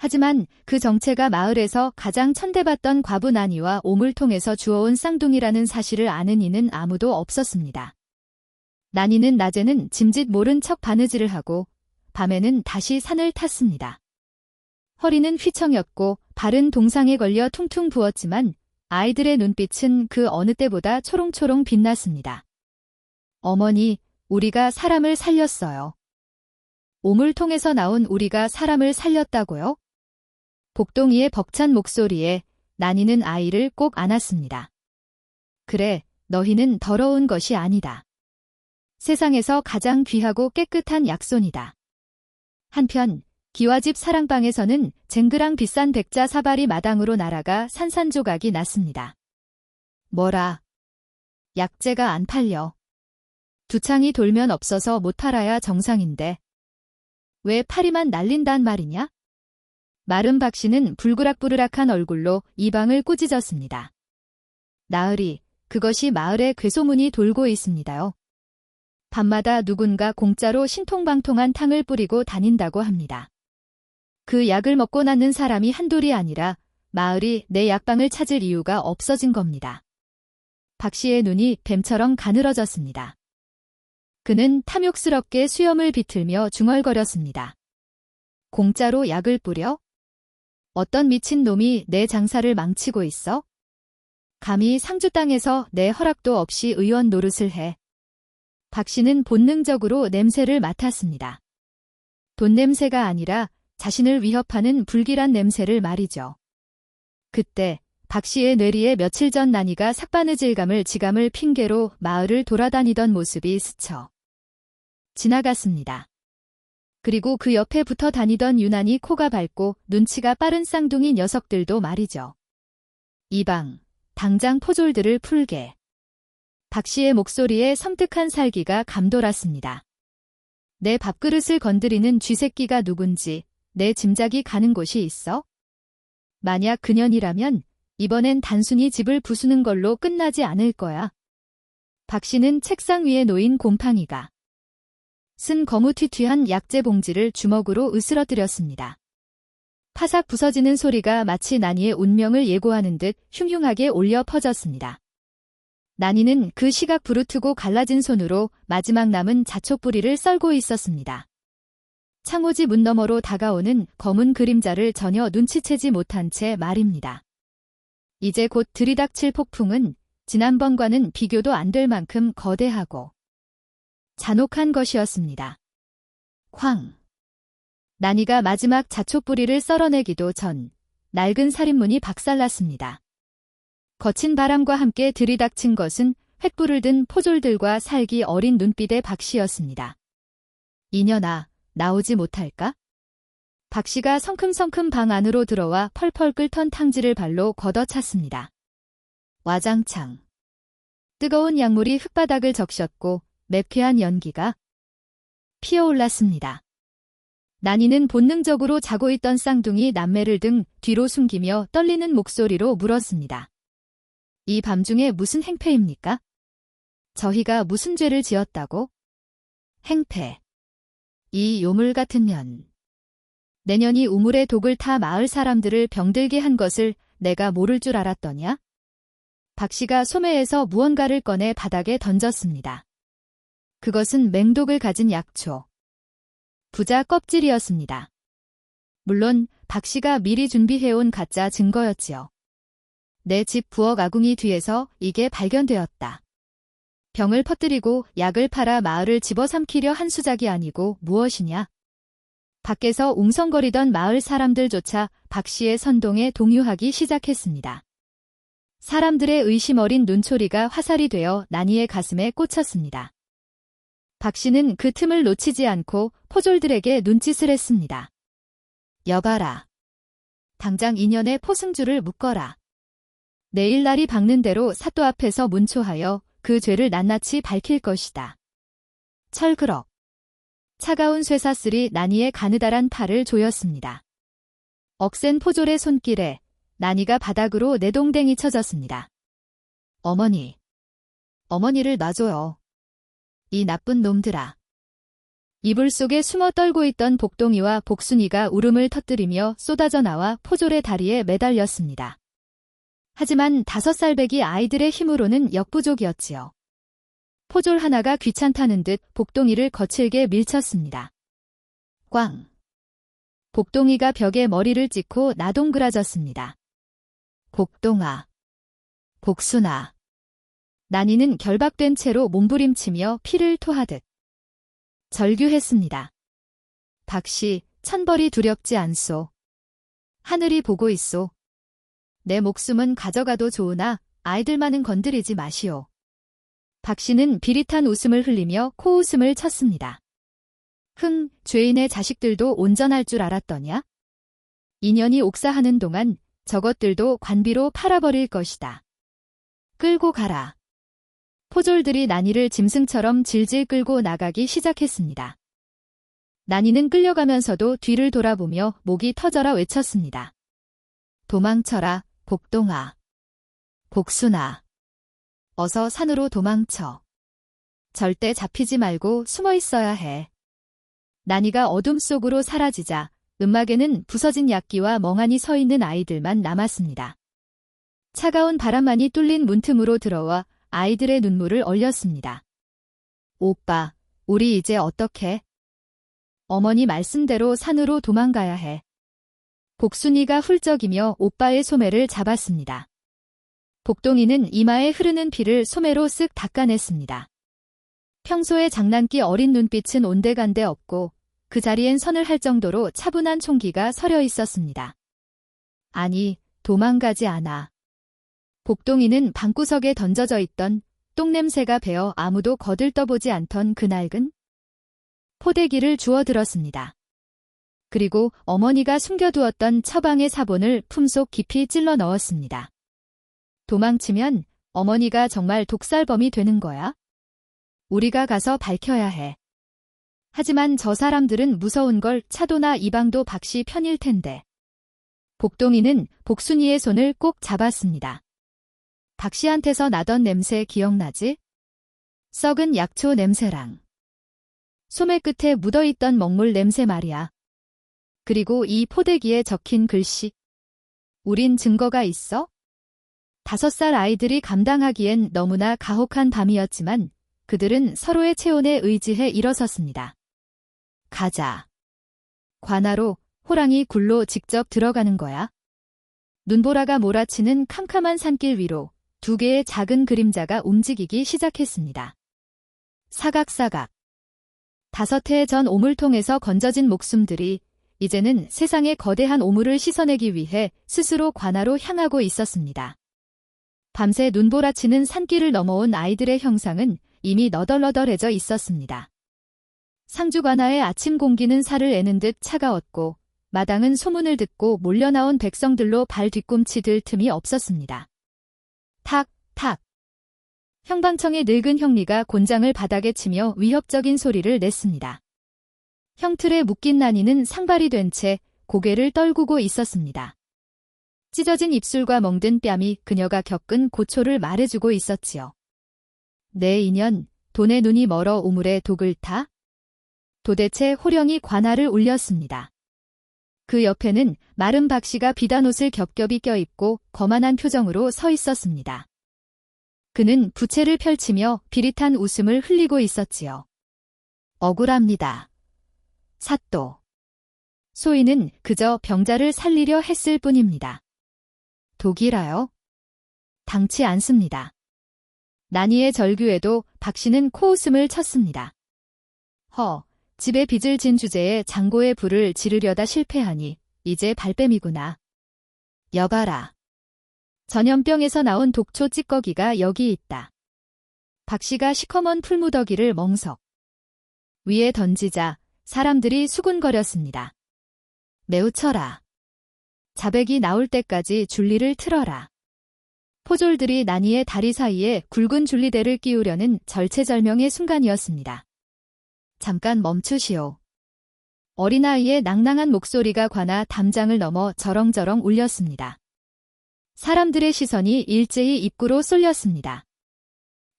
하지만 그 정체가 마을에서 가장 천대받던 과부 난이와 오물통에서 주워온 쌍둥이라는 사실을 아는 이는 아무도 없었습니다. 난이는 낮에는 짐짓 모른 척 바느질을 하고 밤에는 다시 산을 탔습니다. 허리는 휘청였고 발은 동상에 걸려 퉁퉁 부었지만 아이들의 눈빛은 그 어느 때보다 초롱초롱 빛났습니다. 어머니, 우리가 사람을 살렸어요. 오물통에서 나온 우리가 사람을 살렸다고요? 복동이의 벅찬 목소리에 난이는 아이를 꼭 안았습니다. 그래, 너희는 더러운 것이 아니다. 세상에서 가장 귀하고 깨끗한 약손이다. 한편 기와집 사랑방에서는 쟁그랑 비싼 백자 사발이 마당으로 날아가 산산조각이 났습니다. 뭐라? 약재가 안 팔려. 두창이 돌면 없어서 못 팔아야 정상인데. 왜 파리만 날린단 말이냐? 마른 박씨는 불그락부르락한 얼굴로 이 방을 꾸짖었습니다. 나으리, 그것이 마을에 괴소문이 돌고 있습니다요. 밤마다 누군가 공짜로 신통방통한 탕을 뿌리고 다닌다고 합니다. 그 약을 먹고 낫는 사람이 한둘이 아니라 마을이 내 약방을 찾을 이유가 없어진 겁니다. 박씨의 눈이 뱀처럼 가늘어졌습니다. 그는 탐욕스럽게 수염을 비틀며 중얼거렸습니다. 공짜로 약을 뿌려? 어떤 미친 놈이 내 장사를 망치고 있어? 감히 상주 땅에서 내 허락도 없이 의원 노릇을 해. 박씨는 본능적으로 냄새를 맡았습니다. 돈 냄새가 아니라 자신을 위협하는 불길한 냄새를 말이죠. 그때 박씨의 뇌리에 며칠 전 난이가 삭바느질감을 지감을 핑계로 마을을 돌아다니던 모습이 스쳐 지나갔습니다. 그리고 그 옆에 붙어 다니던 유난히 코가 밝고 눈치가 빠른 쌍둥이 녀석들도 말이죠. 이방, 당장 포졸들을 풀게. 박씨의 목소리에 섬뜩한 살기가 감돌았습니다. 내 밥그릇을 건드리는 쥐새끼가 누군지 내 짐작이 가는 곳이 있어? 만약 그년이라면 이번엔 단순히 집을 부수는 걸로 끝나지 않을 거야. 박씨는 책상 위에 놓인 곰팡이가 쓴 거무튀튀한 약재 봉지를 주먹으로 으스러뜨렸습니다. 파삭 부서지는 소리가 마치 난이의 운명을 예고하는 듯 흉흉하게 울려 퍼졌습니다. 난이는 그 시각 부르트고 갈라진 손으로 마지막 남은 자초뿌리를 썰고 있었습니다. 창호지 문 너머로 다가오는 검은 그림자를 전혀 눈치채지 못한 채 말입니다. 이제 곧 들이닥칠 폭풍은 지난번과는 비교도 안 될 만큼 거대하고 잔혹한 것이었습니다. 쾅! 난이가 마지막 자초뿌리를 썰어내기도 전 낡은 살인문이 박살났습니다. 거친 바람과 함께 들이닥친 것은 횃불을 든 포졸들과 살기 어린 눈빛의 박씨였습니다. 이년아, 나오지 못할까? 박씨가 성큼성큼 방 안으로 들어와 펄펄 끓던 탕지를 발로 걷어찼습니다. 와장창. 뜨거운 약물이 흙바닥을 적셨고 매캐한 연기가 피어올랐습니다. 난이는 본능적으로 자고 있던 쌍둥이 남매를 등 뒤로 숨기며 떨리는 목소리로 물었습니다. 이 밤중에 무슨 행패입니까? 저희가 무슨 죄를 지었다고? 행패. 이 요물 같은 년. 내년이 우물에 독을 타 마을 사람들을 병들게 한 것을 내가 모를 줄 알았더냐? 박씨가 소매에서 무언가를 꺼내 바닥에 던졌습니다. 그것은 맹독을 가진 약초. 부자 껍질이었습니다. 물론 박씨가 미리 준비해온 가짜 증거였지요. 내 집 부엌 아궁이 뒤에서 이게 발견되었다. 병을 퍼뜨리고 약을 팔아 마을을 집어삼키려 한 수작이 아니고 무엇이냐. 밖에서 웅성거리던 마을 사람들조차 박씨의 선동에 동요하기 시작했습니다. 사람들의 의심 어린 눈초리가 화살이 되어 난이의 가슴에 꽂혔습니다. 박씨는 그 틈을 놓치지 않고 포졸들에게 눈짓을 했습니다. 여봐라. 당장 인연의 포승줄을 묶어라. 내일 날이 밝는 대로 사또 앞에서 문초하여 그 죄를 낱낱이 밝힐 것이다. 철그럭. 차가운 쇠사슬이 난이의 가느다란 팔을 조였습니다. 억센 포졸의 손길에 난이가 바닥으로 내동댕이 쳐졌습니다. 어머니. 어머니를 놔줘요. 이 나쁜 놈들아. 이불 속에 숨어 떨고 있던 복동이와 복순이가 울음을 터뜨리며 쏟아져 나와 포졸의 다리에 매달렸습니다. 하지만 5살배기 아이들의 힘으로는 역부족이었지요. 포졸 하나가 귀찮다는 듯 복동이를 거칠게 밀쳤습니다. 꽝. 복동이가 벽에 머리를 찍고 나동그라졌습니다. 복동아. 복순아. 난이는 결박된 채로 몸부림치며 피를 토하듯 절규했습니다. 박씨, 천벌이 두렵지 않소. 하늘이 보고 있소. 내 목숨은 가져가도 좋으나 아이들만은 건드리지 마시오. 박 씨는 비릿한 웃음을 흘리며 코웃음을 쳤습니다. 죄인의 자식들도 온전할 줄 알았더냐? 2년이 옥사하는 동안 저것들도 관비로 팔아버릴 것이다. 끌고 가라. 포졸들이 난이를 짐승처럼 질질 끌고 나가기 시작했습니다. 난이는 끌려가면서도 뒤를 돌아보며 목이 터져라 외쳤습니다. 도망쳐라, 복동아. 복순아. 어서 산으로 도망쳐. 절대 잡히지 말고 숨어 있어야 해. 난이가 어둠 속으로 사라지자 음막에는 부서진 약기와 멍하니 서 있는 아이들만 남았습니다. 차가운 바람만이 뚫린 문틈으로 들어와 아이들의 눈물을 얼렸습니다. 오빠, 우리 이제 어떡해? 어머니 말씀대로 산으로 도망가야 해. 복순이가 훌쩍이며 오빠의 소매를 잡았습니다. 복동이는 이마에 흐르는 피를 소매로 쓱 닦아냈습니다. 평소에 장난기 어린 눈빛은 온데간데 없고 그 자리엔 선을 할 정도로 차분한 총기가 서려 있었습니다. 아니, 도망가지 않아. 복동이는 방구석에 던져져 있던 똥냄새가 배어 아무도 거들떠보지 않던 그 낡은 포대기를 주워들었습니다. 그리고 어머니가 숨겨두었던 처방의 사본을 품속 깊이 찔러 넣었습니다. 도망치면 어머니가 정말 독살범이 되는 거야? 우리가 가서 밝혀야 해. 하지만 저 사람들은 무서운 걸 차도나 이방도 박 씨 편일 텐데. 복동이는 복순이의 손을 꼭 잡았습니다. 박 씨한테서 나던 냄새 기억나지? 썩은 약초 냄새랑 소매 끝에 묻어있던 먹물 냄새 말이야. 그리고 이 포대기에 적힌 글씨. 우린 증거가 있어? 5살 아이들이 감당하기엔 너무나 가혹한 밤이었지만 그들은 서로의 체온에 의지해 일어섰습니다. 가자. 관아로 호랑이 굴로 직접 들어가는 거야. 눈보라가 몰아치는 캄캄한 산길 위로 2개의 작은 그림자가 움직이기 시작했습니다. 사각사각. 5해 전 오물통에서 건져진 목숨들이 이제는 세상의 거대한 오물을 씻어내기 위해 스스로 관아로 향하고 있었습니다. 밤새 눈보라치는 산길을 넘어온 아이들의 형상은 이미 너덜너덜해져 있었습니다. 상주 관아의 아침 공기는 살을 애는 듯 차가웠고 마당은 소문을 듣고 몰려나온 백성들로 발 뒤꿈치 들 틈이 없었습니다. 탁, 탁. 형방청의 늙은 형리가 곤장을 바닥에 치며 위협적인 소리를 냈습니다. 형틀에 묶인 난이는 상발이 된 채 고개를 떨구고 있었습니다. 찢어진 입술과 멍든 뺨이 그녀가 겪은 고초를 말해주고 있었지요. 내 인연, 돈의 눈이 멀어 우물에 독을 타? 도대체 호령이 관아를 울렸습니다. 그 옆에는 마른 박 씨가 비단 옷을 겹겹이 껴입고 거만한 표정으로 서 있었습니다. 그는 부채를 펼치며 비릿한 웃음을 흘리고 있었지요. 억울합니다. 사또. 소인은 그저 병자를 살리려 했을 뿐입니다. 독이라요? 당치 않습니다. 난이의 절규에도 박 씨는 코웃음을 쳤습니다. 집에 빚을 진 주제에 장고의 불을 지르려다 실패하니 이제 발뺌이구나. 여봐라. 전염병에서 나온 독초 찌꺼기가 여기 있다. 박 씨가 시커먼 풀무더기를 멍석 위에 던지자 사람들이 수군거렸습니다. 매우 쳐라. 자백이 나올 때까지 줄리를 틀어라. 포졸들이 난이의 다리 사이에 굵은 줄리대를 끼우려는 절체절명의 순간이었습니다. 잠깐 멈추시오. 어린아이의 낭낭한 목소리가 관아 담장을 넘어 저렁저렁 울렸습니다. 사람들의 시선이 일제히 입구로 쏠렸습니다.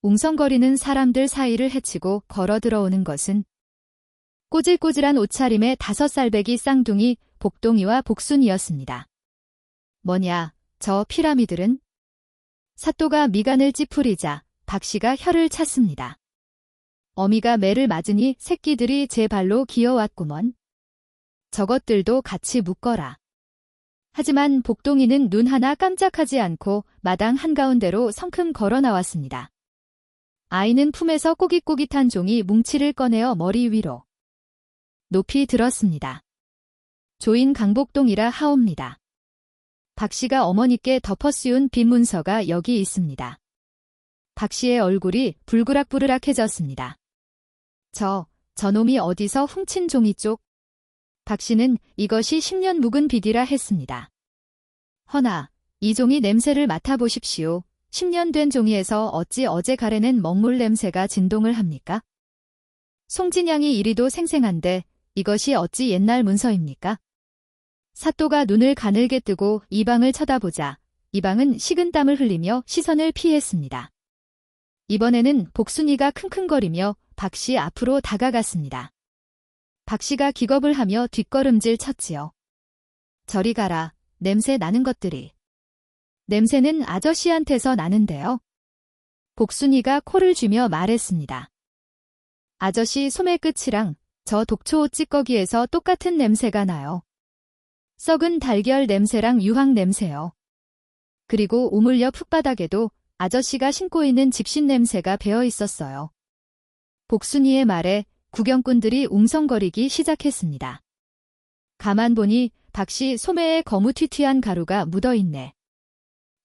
웅성거리는 사람들 사이를 헤치고 걸어 들어오는 것은 꼬질꼬질한 옷차림의 5살배기 쌍둥이 복동이와 복순이었습니다. 뭐냐, 저 피라미들은? 사또가 미간을 찌푸리자 박 씨가 혀를 찼습니다. 어미가 매를 맞으니 새끼들이 제 발로 기어왔구먼. 저것들도 같이 묶어라. 하지만 복동이는 눈 하나 깜짝하지 않고 마당 한가운데로 성큼 걸어 나왔습니다. 아이는 품에서 꼬깃꼬깃한 종이 뭉치를 꺼내어 머리 위로 높이 들었습니다. 조인 강복동이라 하옵니다. 박 씨가 어머니께 덮어 씌운 빈 문서가 여기 있습니다. 박 씨의 얼굴이 불그락불그락해졌습니다. 저놈이 어디서 훔친 종이 쪽? 박 씨는 이것이 10년 묵은 비디라 했습니다. 허나, 이 종이 냄새를 맡아보십시오. 10년 된 종이에서 어찌 어제 가래낸 먹물 냄새가 진동을 합니까? 송진양이 이리도 생생한데 이것이 어찌 옛날 문서입니까? 사또가 눈을 가늘게 뜨고 이방을 쳐다보자 이방은 식은땀을 흘리며 시선을 피했습니다. 이번에는 복순이가 킁킁거리며 박 씨 앞으로 다가갔습니다. 박 씨가 기겁을 하며 뒷걸음질 쳤지요. 저리 가라, 냄새 나는 것들이. 냄새는 아저씨한테서 나는데요. 복순이가 코를 쥐며 말했습니다. 아저씨 소매 끝이랑 저 독초옷 찌꺼기에서 똑같은 냄새가 나요. 썩은 달걀 냄새랑 유황 냄새요. 그리고 우물 옆 흙바닥에도 아저씨가 신고 있는 집신 냄새가 배어 있었어요. 복순이의 말에 구경꾼들이 웅성거리기 시작했습니다. 가만 보니 박 씨 소매에 거무튀튀한 가루가 묻어있네.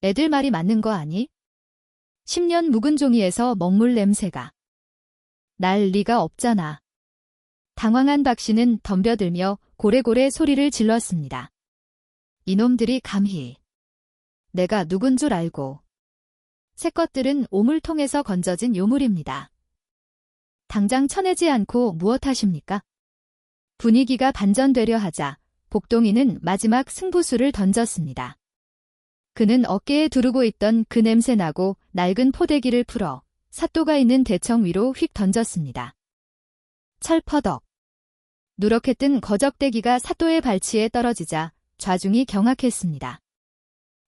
애들 말이 맞는 거 아니? 10년 묵은 종이에서 먹물 냄새가. 날 리가 없잖아. 당황한 박 씨는 덤벼들며 고래고래 소리를 질렀습니다. 이놈들이 감히. 내가 누군 줄 알고. 새 것들은 오물통에서 건져진 요물입니다. 당장 쳐내지 않고 무엇하십니까? 분위기가 반전되려 하자 복동이는 마지막 승부수를 던졌습니다. 그는 어깨에 두르고 있던 그 냄새나고 낡은 포대기를 풀어 사또가 있는 대청 위로 휙 던졌습니다. 철퍼덕. 누렇게 뜬 거적대기가 사또의 발치에 떨어지자 좌중이 경악했습니다.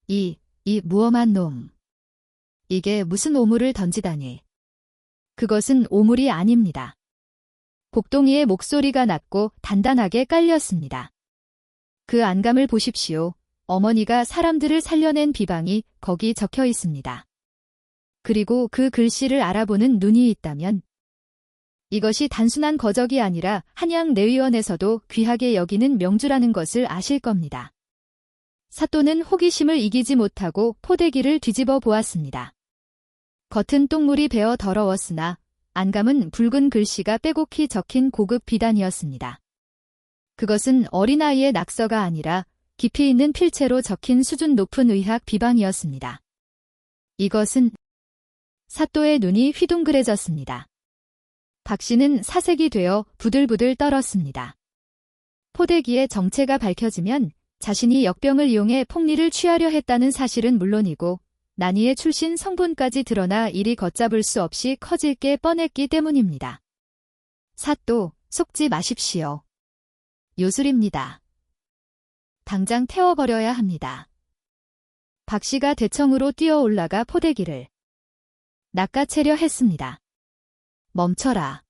이 무엄한 놈. 이게 무슨 오물을 던지다니. 그것은 오물이 아닙니다. 복동이의 목소리가 낮고 단단하게 깔렸습니다. 그 안감을 보십시오. 어머니가 사람들을 살려낸 비방이 거기 적혀 있습니다. 그리고 그 글씨를 알아보는 눈이 있다면 이것이 단순한 거적이 아니라 한양 내위원에서도 귀하게 여기는 명주라는 것을 아실 겁니다. 사또는 호기심을 이기지 못하고 포대기를 뒤집어 보았습니다. 겉은 똥물이 배어 더러웠으나 안감은 붉은 글씨가 빼곡히 적힌 고급 비단이었습니다. 그것은 어린아이의 낙서가 아니라 깊이 있는 필체로 적힌 수준 높은 의학 비방이었습니다. 이것은 사또의 눈이 휘둥그레졌습니다. 박 씨는 사색이 되어 부들부들 떨었습니다. 포대기의 정체가 밝혀지면 자신이 역병을 이용해 폭리를 취하려 했다는 사실은 물론이고 난이의 출신 성분까지 드러나 일이 걷잡을 수 없이 커질 게 뻔했기 때문입니다. 사또, 속지 마십시오. 요술입니다. 당장 태워버려야 합니다. 박 씨가 대청으로 뛰어 올라가 포대기를 낚아채려 했습니다. 멈춰라.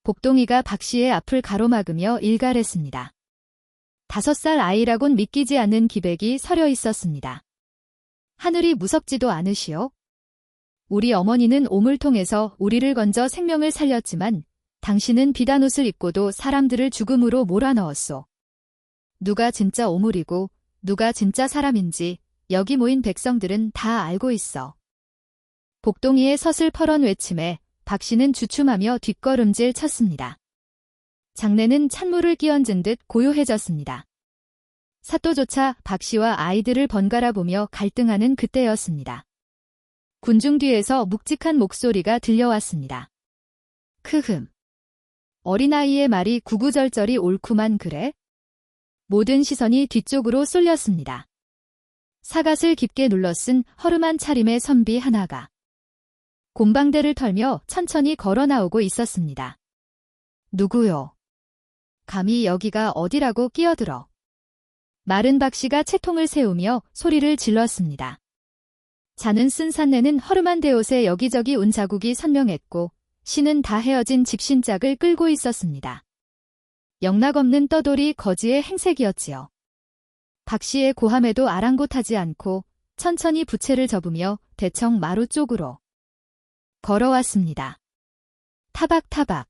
복동이가 박 씨의 앞을 가로막으며 일갈했습니다. 5살 아이라곤 믿기지 않는 기백이 서려 있었습니다. 하늘이 무섭지도 않으시오? 우리 어머니는 오물통에서 우리를 건져 생명을 살렸지만 당신은 비단옷을 입고도 사람들을 죽음으로 몰아넣었소. 누가 진짜 오물이고 누가 진짜 사람인지 여기 모인 백성들은 다 알고 있어. 복동이의 서슬퍼런 외침에 박 씨는 주춤하며 뒷걸음질 쳤습니다. 장내는 찬물을 끼얹은 듯 고요해졌습니다. 사또조차 박 씨와 아이들을 번갈아 보며 갈등하는 그때였습니다. 군중 뒤에서 묵직한 목소리가 들려왔습니다. 크흠. 어린아이의 말이 구구절절이 옳구만 그래? 모든 시선이 뒤쪽으로 쏠렸습니다. 사갓을 깊게 눌러쓴 허름한 차림의 선비 하나가 곰방대를 털며 천천히 걸어 나오고 있었습니다. 누구요? 감히 여기가 어디라고 끼어들어. 마른 박 씨가 채통을 세우며 소리를 질렀습니다. 자는 쓴 산내는 허름한 대옷에 여기저기 운 자국이 선명했고 신은 다 헤어진 집신짝을 끌고 있었습니다. 영락없는 떠돌이 거지의 행색이었지요. 박 씨의 고함에도 아랑곳하지 않고 천천히 부채를 접으며 대청 마루 쪽으로 걸어왔습니다. 타박타박.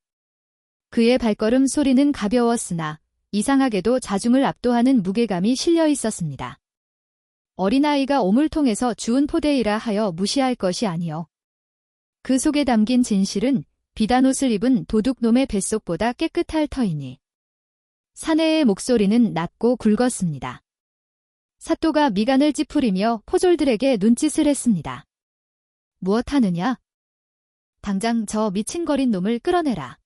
그의 발걸음 소리는 가벼웠으나 이상하게도 자중을 압도하는 무게감이 실려 있었습니다. 어린아이가 오물통에서 주운 포대이라 하여 무시할 것이 아니요. 그 속에 담긴 진실은 비단 옷을 입은 도둑놈의 뱃속보다 깨끗할 터이니. 사내의 목소리는 낮고 굵었습니다. 사또가 미간을 찌푸리며 포졸들에게 눈짓을 했습니다. 무엇 하느냐? 당장 저 미친거린 놈을 끌어내라.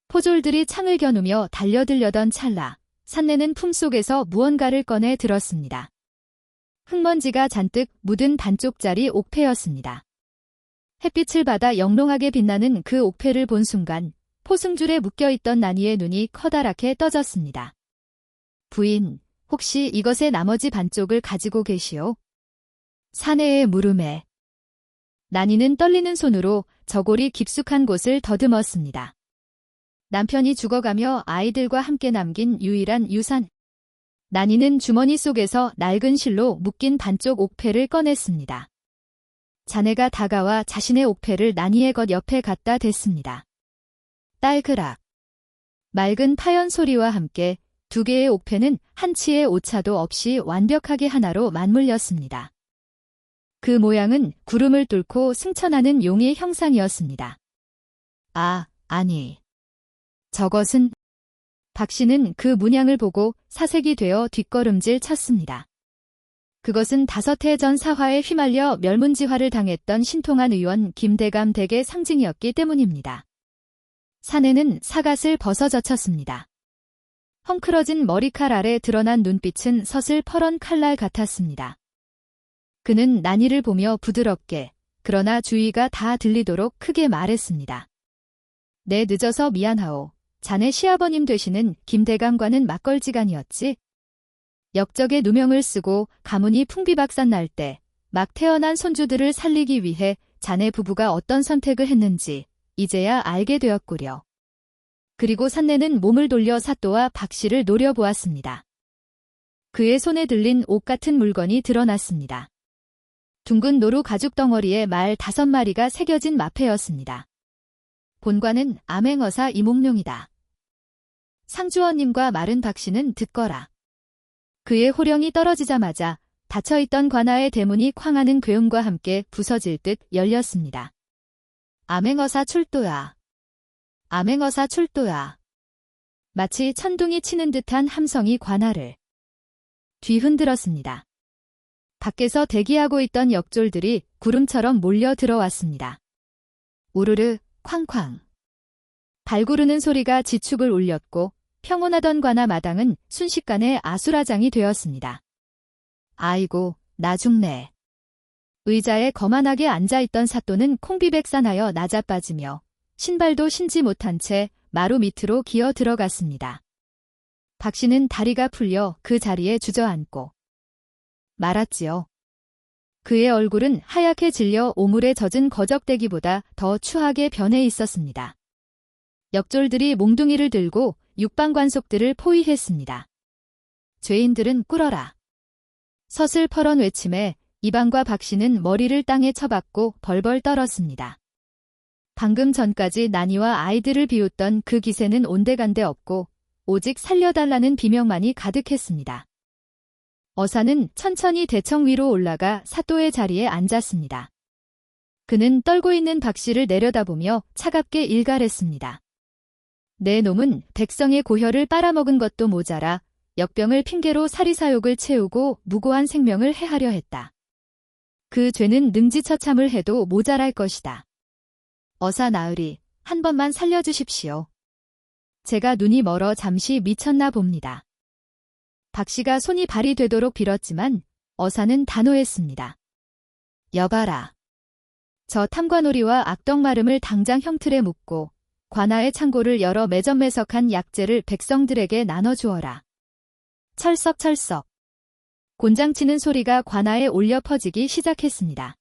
포졸들이 창을 겨누며 달려들려던 찰나 산내는 품속에서 무언가를 꺼내 들었습니다. 흙먼지가 잔뜩 묻은 반쪽짜리 옥패였습니다. 햇빛을 받아 영롱하게 빛나는 그 옥패를 본 순간 포승줄에 묶여있던 나니의 눈이 커다랗게 떠졌습니다. 부인, 혹시 이것의 나머지 반쪽을 가지고 계시오? 사내의 물음에 나니는 떨리는 손으로 저골이 깊숙한 곳을 더듬었습니다. 남편이 죽어가며 아이들과 함께 남긴 유일한 유산. 나니는 주머니 속에서 낡은 실로 묶인 반쪽 옥패를 꺼냈습니다. 자네가 다가와 자신의 옥패를 나니의 것 옆에 갖다 댔습니다. 딸그락. 맑은 파연 소리와 함께 두 개의 옥패는 한치의 오차도 없이 완벽하게 하나로 맞물렸습니다. 그 모양은 구름을 뚫고 승천하는 용의 형상이었습니다. 아, 아니. 저것은... 박씨는 그 문양을 보고 사색이 되어 뒷걸음질 쳤습니다. 그것은 5해 전 사화에 휘말려 멸문지화를 당했던 신통한 의원 김대감 댁의 상징이었기 때문입니다. 사내는 사갓을 벗어젖혔습니다. 헝클어진 머리칼 아래 드러난 눈빛은 서슬퍼런 칼날 같았습니다. 그는 나니를 보며 부드럽게, 그러나 주의가 다 들리도록 크게 말했습니다. 네, 늦어서 미안하오. 자네 시아버님 되시는 김대감과는 맞걸지간이었지? 역적의 누명을 쓰고 가문이 풍비박산 날 때 막 태어난 손주들을 살리기 위해 자네 부부가 어떤 선택을 했는지 이제야 알게 되었구려. 그리고 산내는 몸을 돌려 사또와 박씨를 노려보았습니다. 그의 손에 들린 옷 같은 물건이 드러났습니다. 둥근 노루 가죽 덩어리에 말 5마리가 새겨진 마패였습니다. 본관은 암행어사 이몽룡이다. 상주원님과 마른 박씨는 듣거라. 그의 호령이 떨어지자마자 닫혀있던 관아의 대문이 쾅하는 괴음과 함께 부서질 듯 열렸습니다. 암행어사 출도야. 암행어사 출도야. 마치 천둥이 치는 듯한 함성이 관아를 뒤흔들었습니다. 밖에서 대기하고 있던 역졸들이 구름처럼 몰려 들어왔습니다. 우르르 쾅쾅. 발구르는 소리가 지축을 울렸고 평온하던 관아 마당은 순식간에 아수라장이 되었습니다. 아이고, 나 죽네. 의자에 거만하게 앉아있던 사또는 콩비백산하여 낮아빠지며 신발도 신지 못한 채 마루 밑으로 기어 들어갔습니다. 박씨는 다리가 풀려 그 자리에 주저앉고 말았지요. 그의 얼굴은 하얗게 질려 오물에 젖은 거적대기보다 더 추하게 변해 있었습니다. 역졸들이 몽둥이를 들고 육방관속들을 포위했습니다. 죄인들은 꿇어라. 서슬퍼런 외침에 이방과 박씨는 머리를 땅에 쳐박고 벌벌 떨었습니다. 방금 전까지 나니와 아이들을 비웃던 그 기세는 온데간데 없고 오직 살려달라는 비명만이 가득했습니다. 어사는 천천히 대청 위로 올라가 사또의 자리에 앉았습니다. 그는 떨고 있는 박씨를 내려다보며 차갑게 일갈했습니다. 내 놈은 백성의 고혈을 빨아먹은 것도 모자라 역병을 핑계로 사리사욕을 채우고 무고한 생명을 해하려 했다. 그 죄는 능지처참을 해도 모자랄 것이다. 어사 나으리, 한 번만 살려주십시오. 제가 눈이 멀어 잠시 미쳤나 봅니다. 박씨가 손이 발이 되도록 빌었지만 어사는 단호했습니다. 여봐라. 저 탐관오리와 악덕마름을 당장 형틀에 묶고 관아의 창고를 열어 매점매석한 약재를 백성들에게 나눠주어라. 철썩철썩. 곤장치는 소리가 관아에 올려 퍼지기 시작했습니다.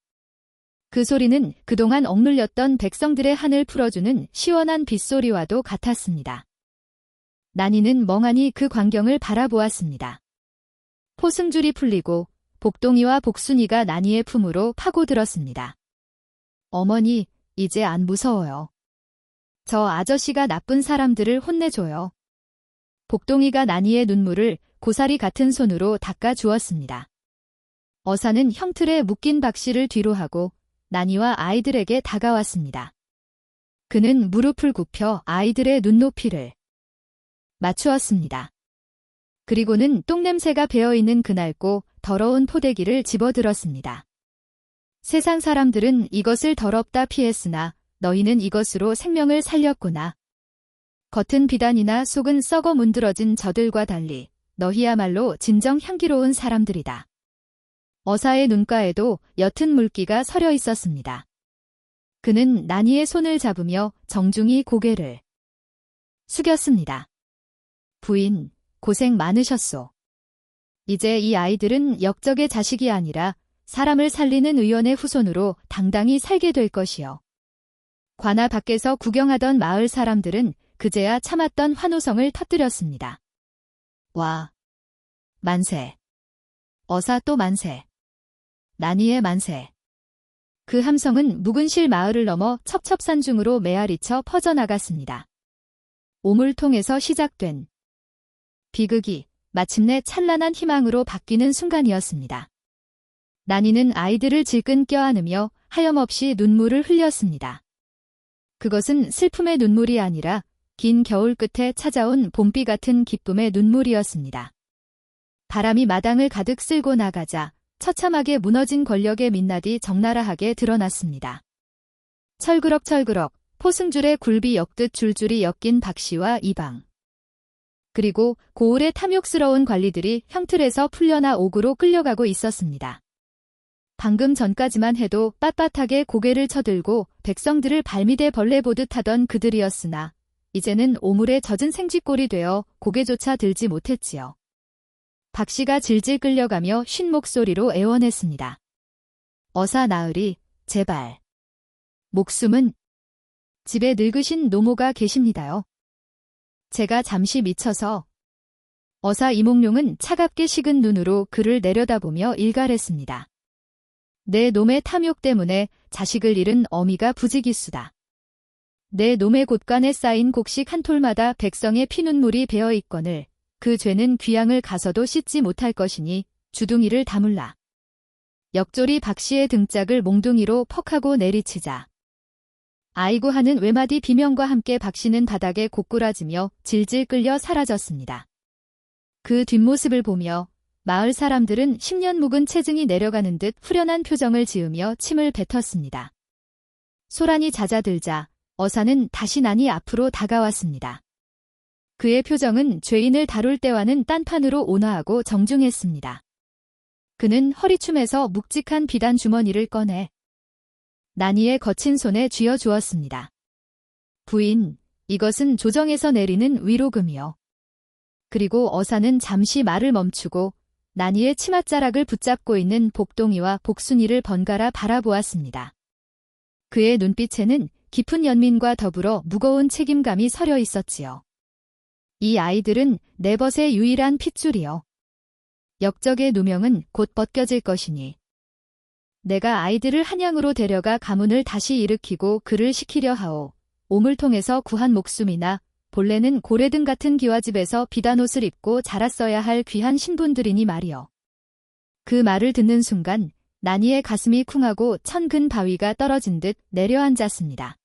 그 소리는 그동안 억눌렸던 백성들의 한을 풀어주는 시원한 빗소리와도 같았습니다. 나니는 멍하니 그 광경을 바라보았습니다. 포승줄이 풀리고 복동이와 복순이가 나니의 품으로 파고들었습니다. 어머니, 이제 안 무서워요. 저 아저씨가 나쁜 사람들을 혼내줘요. 복동이가 나니의 눈물을 고사리 같은 손으로 닦아 주었습니다. 어사는 형틀에 묶인 박씨를 뒤로 하고 나니와 아이들에게 다가왔습니다. 그는 무릎을 굽혀 아이들의 눈높이를 맞추었습니다. 그리고는 똥냄새가 배어있는 그 낡고 더러운 포대기를 집어들었습니다. 세상 사람들은 이것을 더럽다 피했으나 너희는 이것으로 생명을 살렸구나. 겉은 비단이나 속은 썩어 문드러진 저들과 달리 너희야말로 진정 향기로운 사람들이다. 어사의 눈가에도 옅은 물기가 서려 있었습니다. 그는 나니의 손을 잡으며 정중히 고개를 숙였습니다. 부인, 고생 많으셨소. 이제 이 아이들은 역적의 자식이 아니라 사람을 살리는 의원의 후손으로 당당히 살게 될 것이요. 관아 밖에서 구경하던 마을 사람들은 그제야 참았던 환호성을 터뜨렸습니다. 와! 만세! 어사 또 만세! 나니의 만세! 그 함성은 묵은실 마을을 넘어 첩첩산중으로 메아리쳐 퍼져나갔습니다. 오물통에서 시작된 비극이 마침내 찬란한 희망으로 바뀌는 순간이었습니다. 나니는 아이들을 질끈 껴안으며 하염없이 눈물을 흘렸습니다. 그것은 슬픔의 눈물이 아니라 긴 겨울 끝에 찾아온 봄비 같은 기쁨의 눈물이었습니다. 바람이 마당을 가득 쓸고 나가자 처참하게 무너진 권력의 민낯이 적나라하게 드러났습니다. 철그럭철그럭 포승줄에 굴비 엮듯 줄줄이 엮인 박씨와 이방. 그리고 고을의 탐욕스러운 관리들이 형틀에서 풀려나 옥으로 끌려가고 있었습니다. 방금 전까지만 해도 빳빳하게 고개를 쳐들고 백성들을 발밑에 벌레 보듯 하던 그들이었으나 이제는 오물에 젖은 생쥐꼴이 되어 고개조차 들지 못했지요. 박씨가 질질 끌려가며 쉰 목소리로 애원했습니다. 어사 나으리, 제발. 목숨은 집에 늙으신 노모가 계십니다요. 제가 잠시 미쳐서. 어사 이몽룡은 차갑게 식은 눈으로 그를 내려다보며 일갈했습니다. 내 놈의 탐욕 때문에 자식을 잃은 어미가 부지기수다. 내 놈의 곳간에 쌓인 곡식 한 톨마다 백성의 피눈물이 배어있거늘 그 죄는 귀양을 가서도 씻지 못할 것이니 주둥이를 다물라. 역졸이 박씨의 등짝을 몽둥이로 퍽하고 내리치자. 아이고 하는 외마디 비명과 함께 박씨는 바닥에 고꾸라지며 질질 끌려 사라졌습니다. 그 뒷모습을 보며 마을 사람들은 10년 묵은 체증이 내려가는 듯 후련한 표정을 지으며 침을 뱉었습니다. 소란이 잦아들자 어사는 다시 나니 앞으로 다가왔습니다. 그의 표정은 죄인을 다룰 때와는 딴판으로 온화하고 정중했습니다. 그는 허리춤에서 묵직한 비단 주머니를 꺼내 나니의 거친 손에 쥐어주었습니다. 부인, 이것은 조정에서 내리는 위로금이요. 그리고 어사는 잠시 말을 멈추고 나니의 치맛자락을 붙잡고 있는 복동이와 복순이를 번갈아 바라보았습니다. 그의 눈빛에는 깊은 연민과 더불어 무거운 책임감이 서려 있었지요. 이 아이들은 내 벗의 유일한 핏줄이요. 역적의 누명은 곧 벗겨질 것이니 내가 아이들을 한양으로 데려가 가문을 다시 일으키고 그를 시키려 하오. 오물통에서 구한 목숨이나 본래는 고래등 같은 기와집에서 비단옷을 입고 자랐어야 할 귀한 신분들이니 말이요. 그 말을 듣는 순간 나니의 가슴이 쿵하고 천근 바위가 떨어진 듯 내려앉았습니다.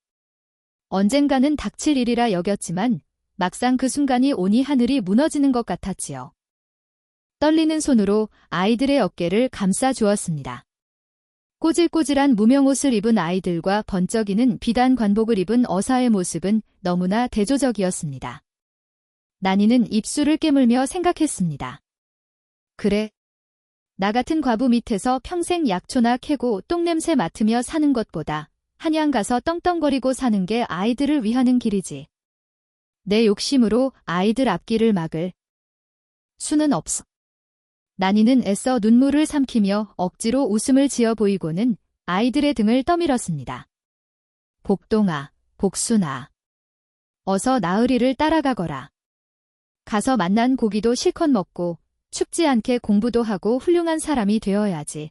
언젠가는 닥칠 일이라 여겼지만 막상 그 순간이 오니 하늘이 무너지는 것 같았지요. 떨리는 손으로 아이들의 어깨를 감싸 주었습니다. 꼬질꼬질한 무명옷을 입은 아이들과 번쩍이는 비단 관복을 입은 어사의 모습은 너무나 대조적이었습니다. 나니는 입술을 깨물며 생각했습니다. 그래. 나 같은 과부 밑에서 평생 약초나 캐고 똥냄새 맡으며 사는 것보다 한양 가서 떵떵거리고 사는 게 아이들을 위하는 길이지. 내 욕심으로 아이들 앞길을 막을 수는 없어. 나니는 애써 눈물을 삼키며 억지로 웃음을 지어 보이고는 아이들의 등을 떠밀었습니다. 복동아, 복순아. 어서 나으리를 따라가거라. 가서 만난 고기도 실컷 먹고 춥지 않게 공부도 하고 훌륭한 사람이 되어야지.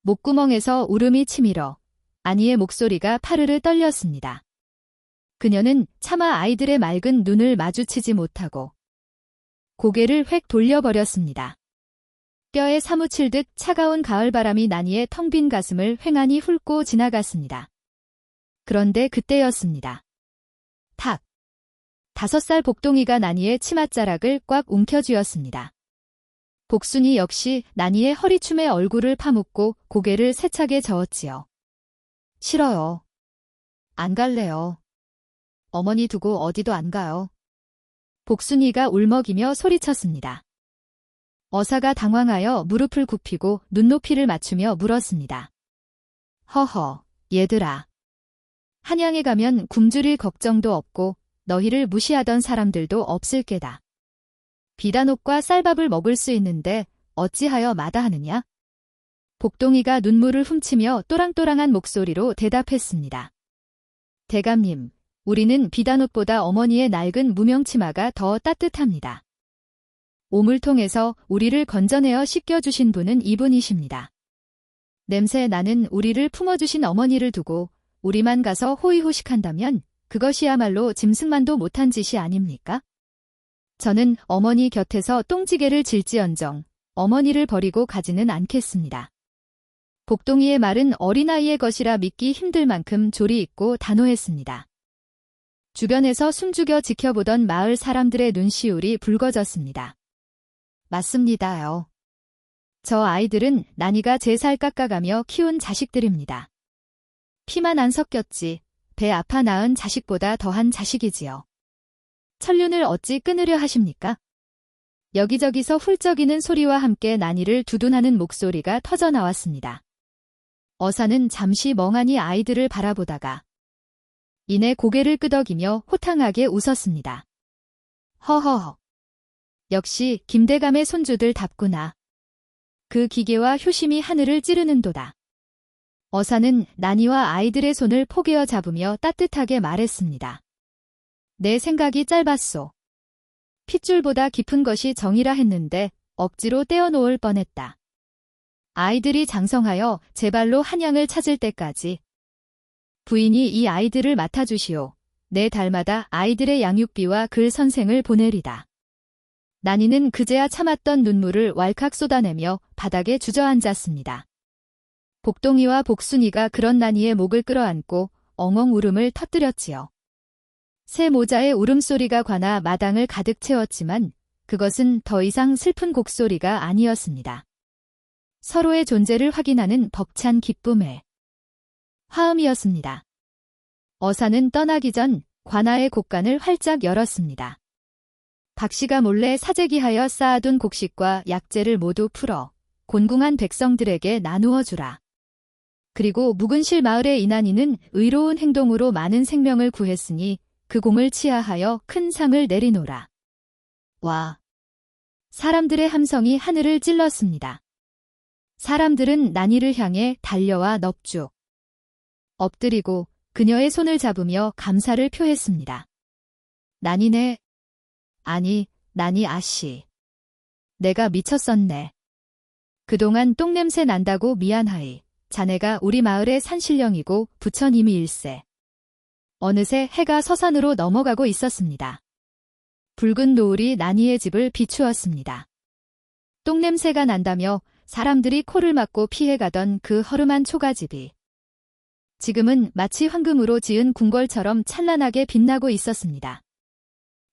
목구멍에서 울음이 치밀어 아니의 목소리가 파르르 떨렸습니다. 그녀는 차마 아이들의 맑은 눈을 마주치지 못하고 고개를 획 돌려버렸습니다. 뼈에 사무칠 듯 차가운 가을바람이 나니의 텅 빈 가슴을 횡하니 훑고 지나갔습니다. 그런데 그때였습니다. 탁! 5살 복동이가 나니의 치맛자락을 꽉 움켜쥐었습니다. 복순이 역시 나니의 허리춤에 얼굴을 파묻고 고개를 세차게 저었지요. 싫어요. 안 갈래요. 어머니 두고 어디도 안 가요. 복순이가 울먹이며 소리쳤습니다. 어사가 당황하여 무릎을 굽히고 눈높이를 맞추며 물었습니다. 허허, 얘들아. 한양에 가면 굶주릴 걱정도 없고 너희를 무시하던 사람들도 없을 게다. 비단옷과 쌀밥을 먹을 수 있는데 어찌하여 마다하느냐? 복동이가 눈물을 훔치며 또랑또랑한 목소리로 대답했습니다. 대감님, 우리는 비단옷보다 어머니의 낡은 무명치마가 더 따뜻합니다. 오물통에서 우리를 건져내어 씻겨주신 분은 이분이십니다. 냄새 나는 우리를 품어주신 어머니를 두고 우리만 가서 호의호식한다면 그것이야말로 짐승만도 못한 짓이 아닙니까? 저는 어머니 곁에서 똥지게를 질지언정 어머니를 버리고 가지는 않겠습니다. 복동이의 말은 어린아이의 것이라 믿기 힘들 만큼 조리 있고 단호했습니다. 주변에서 숨죽여 지켜보던 마을 사람들의 눈시울이 붉어졌습니다. 맞습니다요. 저 아이들은 나니가 제 살 깎아가며 키운 자식들입니다. 피만 안 섞였지 배 아파 낳은 자식보다 더한 자식이지요. 천륜을 어찌 끊으려 하십니까? 여기저기서 훌쩍이는 소리와 함께 나니를 두둔하는 목소리가 터져나왔습니다. 어사는 잠시 멍하니 아이들을 바라보다가 이내 고개를 끄덕이며 호탕하게 웃었습니다. 허허허. 역시 김대감의 손주들 답구나. 그 기계와 효심이 하늘을 찌르는도다. 어사는 나니와 아이들의 손을 포개어 잡으며 따뜻하게 말했습니다. 내 생각이 짧았소. 핏줄보다 깊은 것이 정이라 했는데 억지로 떼어놓을 뻔했다. 아이들이 장성하여 제발로 한양을 찾을 때까지 부인이 이 아이들을 맡아주시오. 내 달마다 아이들의 양육비와 글 선생을 보내리다. 나니는 그제야 참았던 눈물을 왈칵 쏟아내며 바닥에 주저앉았습니다. 복동이와 복순이가 그런 나니의 목을 끌어안고 엉엉 울음을 터뜨렸지요. 새 모자의 울음소리가 관아 마당을 가득 채웠지만 그것은 더 이상 슬픈 곡소리가 아니었습니다. 서로의 존재를 확인하는 벅찬 기쁨의 화음이었습니다. 어사는 떠나기 전 관아의 곡간을 활짝 열었습니다. 박씨가 몰래 사재기하여 쌓아둔 곡식과 약재를 모두 풀어 곤궁한 백성들에게 나누어 주라. 그리고 묵은실 마을의 이난이는 의로운 행동으로 많은 생명을 구했으니 그 공을 치하하여 큰 상을 내리노라. 와! 사람들의 함성이 하늘을 찔렀습니다. 사람들은 나니를 향해 달려와 넙죽 엎드리고 그녀의 손을 잡으며 감사를 표했습니다. 나니네. 아니, 나니 아씨. 내가 미쳤었네. 그동안 똥냄새 난다고 미안하이. 자네가 우리 마을의 산신령이고 부처님이 일세. 어느새 해가 서산으로 넘어가고 있었습니다. 붉은 노을이 나니의 집을 비추었습니다. 똥냄새가 난다며 사람들이 코를 막고 피해가던 그 허름한 초가집이 지금은 마치 황금으로 지은 궁궐처럼 찬란하게 빛나고 있었습니다.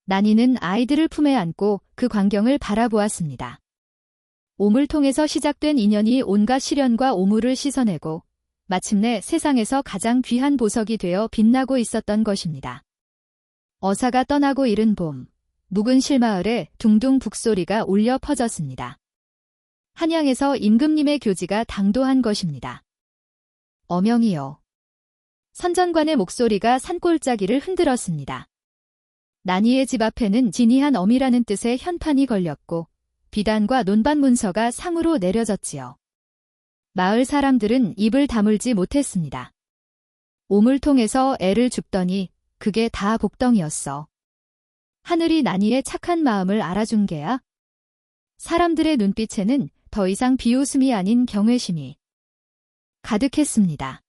나니는 아이들을 품에 안고 그 광경을 바라보았습니다. 오물통에서 시작된 인연이 온갖 시련과 오물을 씻어내고 마침내 세상에서 가장 귀한 보석이 되어 빛나고 있었던 것입니다. 어사가 떠나고 이른 봄, 묵은 실마을에 둥둥 북소리가 울려 퍼졌습니다. 한양에서 임금님의 교지가 당도한 것입니다. 어명이요. 선전관의 목소리가 산골짜기를 흔들었습니다. 나니의 집 앞에는 진이한 어미라는 뜻의 현판이 걸렸고 비단과 논반 문서가 상으로 내려졌지요. 마을 사람들은 입을 다물지 못했습니다. 오물통에서 애를 줍더니 그게 다 복덩이였어. 하늘이 나니의 착한 마음을 알아준 게야. 사람들의 눈빛에는 더 이상 비웃음이 아닌 경외심이 가득했습니다.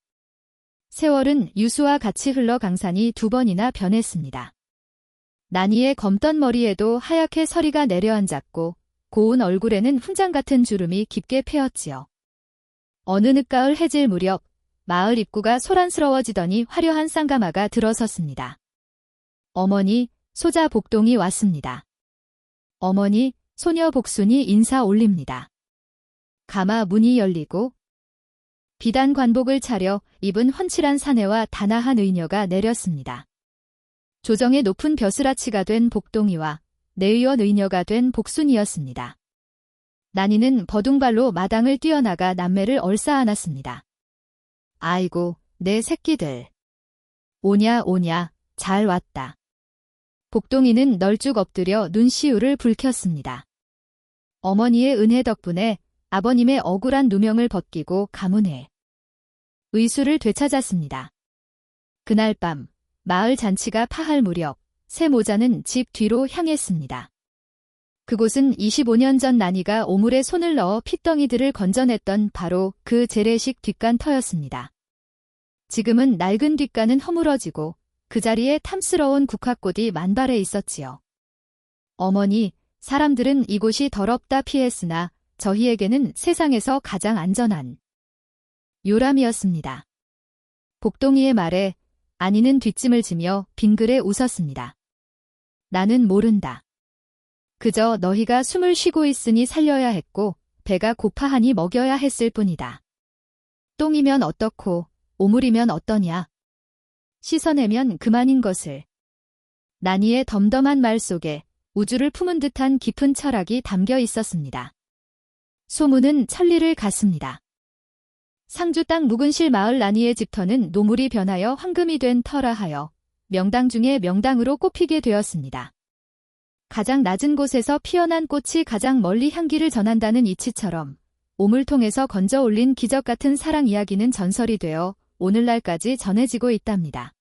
세월은 유수와 같이 흘러 강산이 2번이나 변했습니다. 나니의 검던 머리에도 하얗게 서리가 내려앉았고 고운 얼굴에는 훈장 같은 주름이 깊게 패였지요. 어느 늦가을 해질 무렵 마을 입구가 소란스러워지더니 화려한 쌍가마가 들어섰습니다. 어머니, 소자 복동이 왔습니다. 어머니, 소녀 복순이 인사 올립니다. 가마 문이 열리고 비단 관복을 차려 입은 훤칠한 사내와 단아한 의녀가 내렸습니다. 조정의 높은 벼슬아치가 된 복동이와 내의원 의녀가 된 복순이었습니다. 난이는 버둥발로 마당을 뛰어나가 남매를 얼싸안았습니다. 아이고, 내 새끼들. 오냐 오냐, 잘 왔다. 복동이는 널쭉 엎드려 눈시울을 붉혔습니다. 어머니의 은혜 덕분에 아버님의 억울한 누명을 벗기고 가문에 의수를 되찾았습니다. 그날 밤 마을 잔치가 파할 무렵 새 모자는 집 뒤로 향했습니다. 그곳은 25년 전 난이가 오물에 손을 넣어 핏덩이들을 건져냈던 바로 그 재래식 뒷간터였습니다. 지금은 낡은 뒷간은 허물어지고 그 자리에 탐스러운 국화꽃이 만발해 있었지요. 어머니, 사람들은 이곳이 더럽다 피했으나 저희에게는 세상에서 가장 안전한 요람이었습니다. 복동이의 말에 안이는 뒷짐을 지며 빙그레 웃었습니다. 나는 모른다. 그저 너희가 숨을 쉬고 있으니 살려야 했고 배가 고파하니 먹여야 했을 뿐이다. 똥이면 어떻고 오물이면 어떠냐. 씻어내면 그만인 것을. 난이의 덤덤한 말 속에 우주를 품은 듯한 깊은 철학이 담겨 있었습니다. 소문은 천리를 갔습니다. 상주 땅 묵은실 마을 난이의 집터는 노물이 변하여 황금이 된 터라 하여 명당 중에 명당으로 꼽히게 되었습니다. 가장 낮은 곳에서 피어난 꽃이 가장 멀리 향기를 전한다는 이치처럼 오물통에서 건져 올린 기적 같은 사랑 이야기는 전설이 되어 오늘날까지 전해지고 있답니다.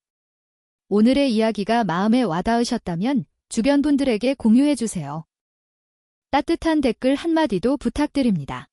오늘의 이야기가 마음에 와닿으셨다면 주변 분들에게 공유해주세요. 따뜻한 댓글 한마디도 부탁드립니다.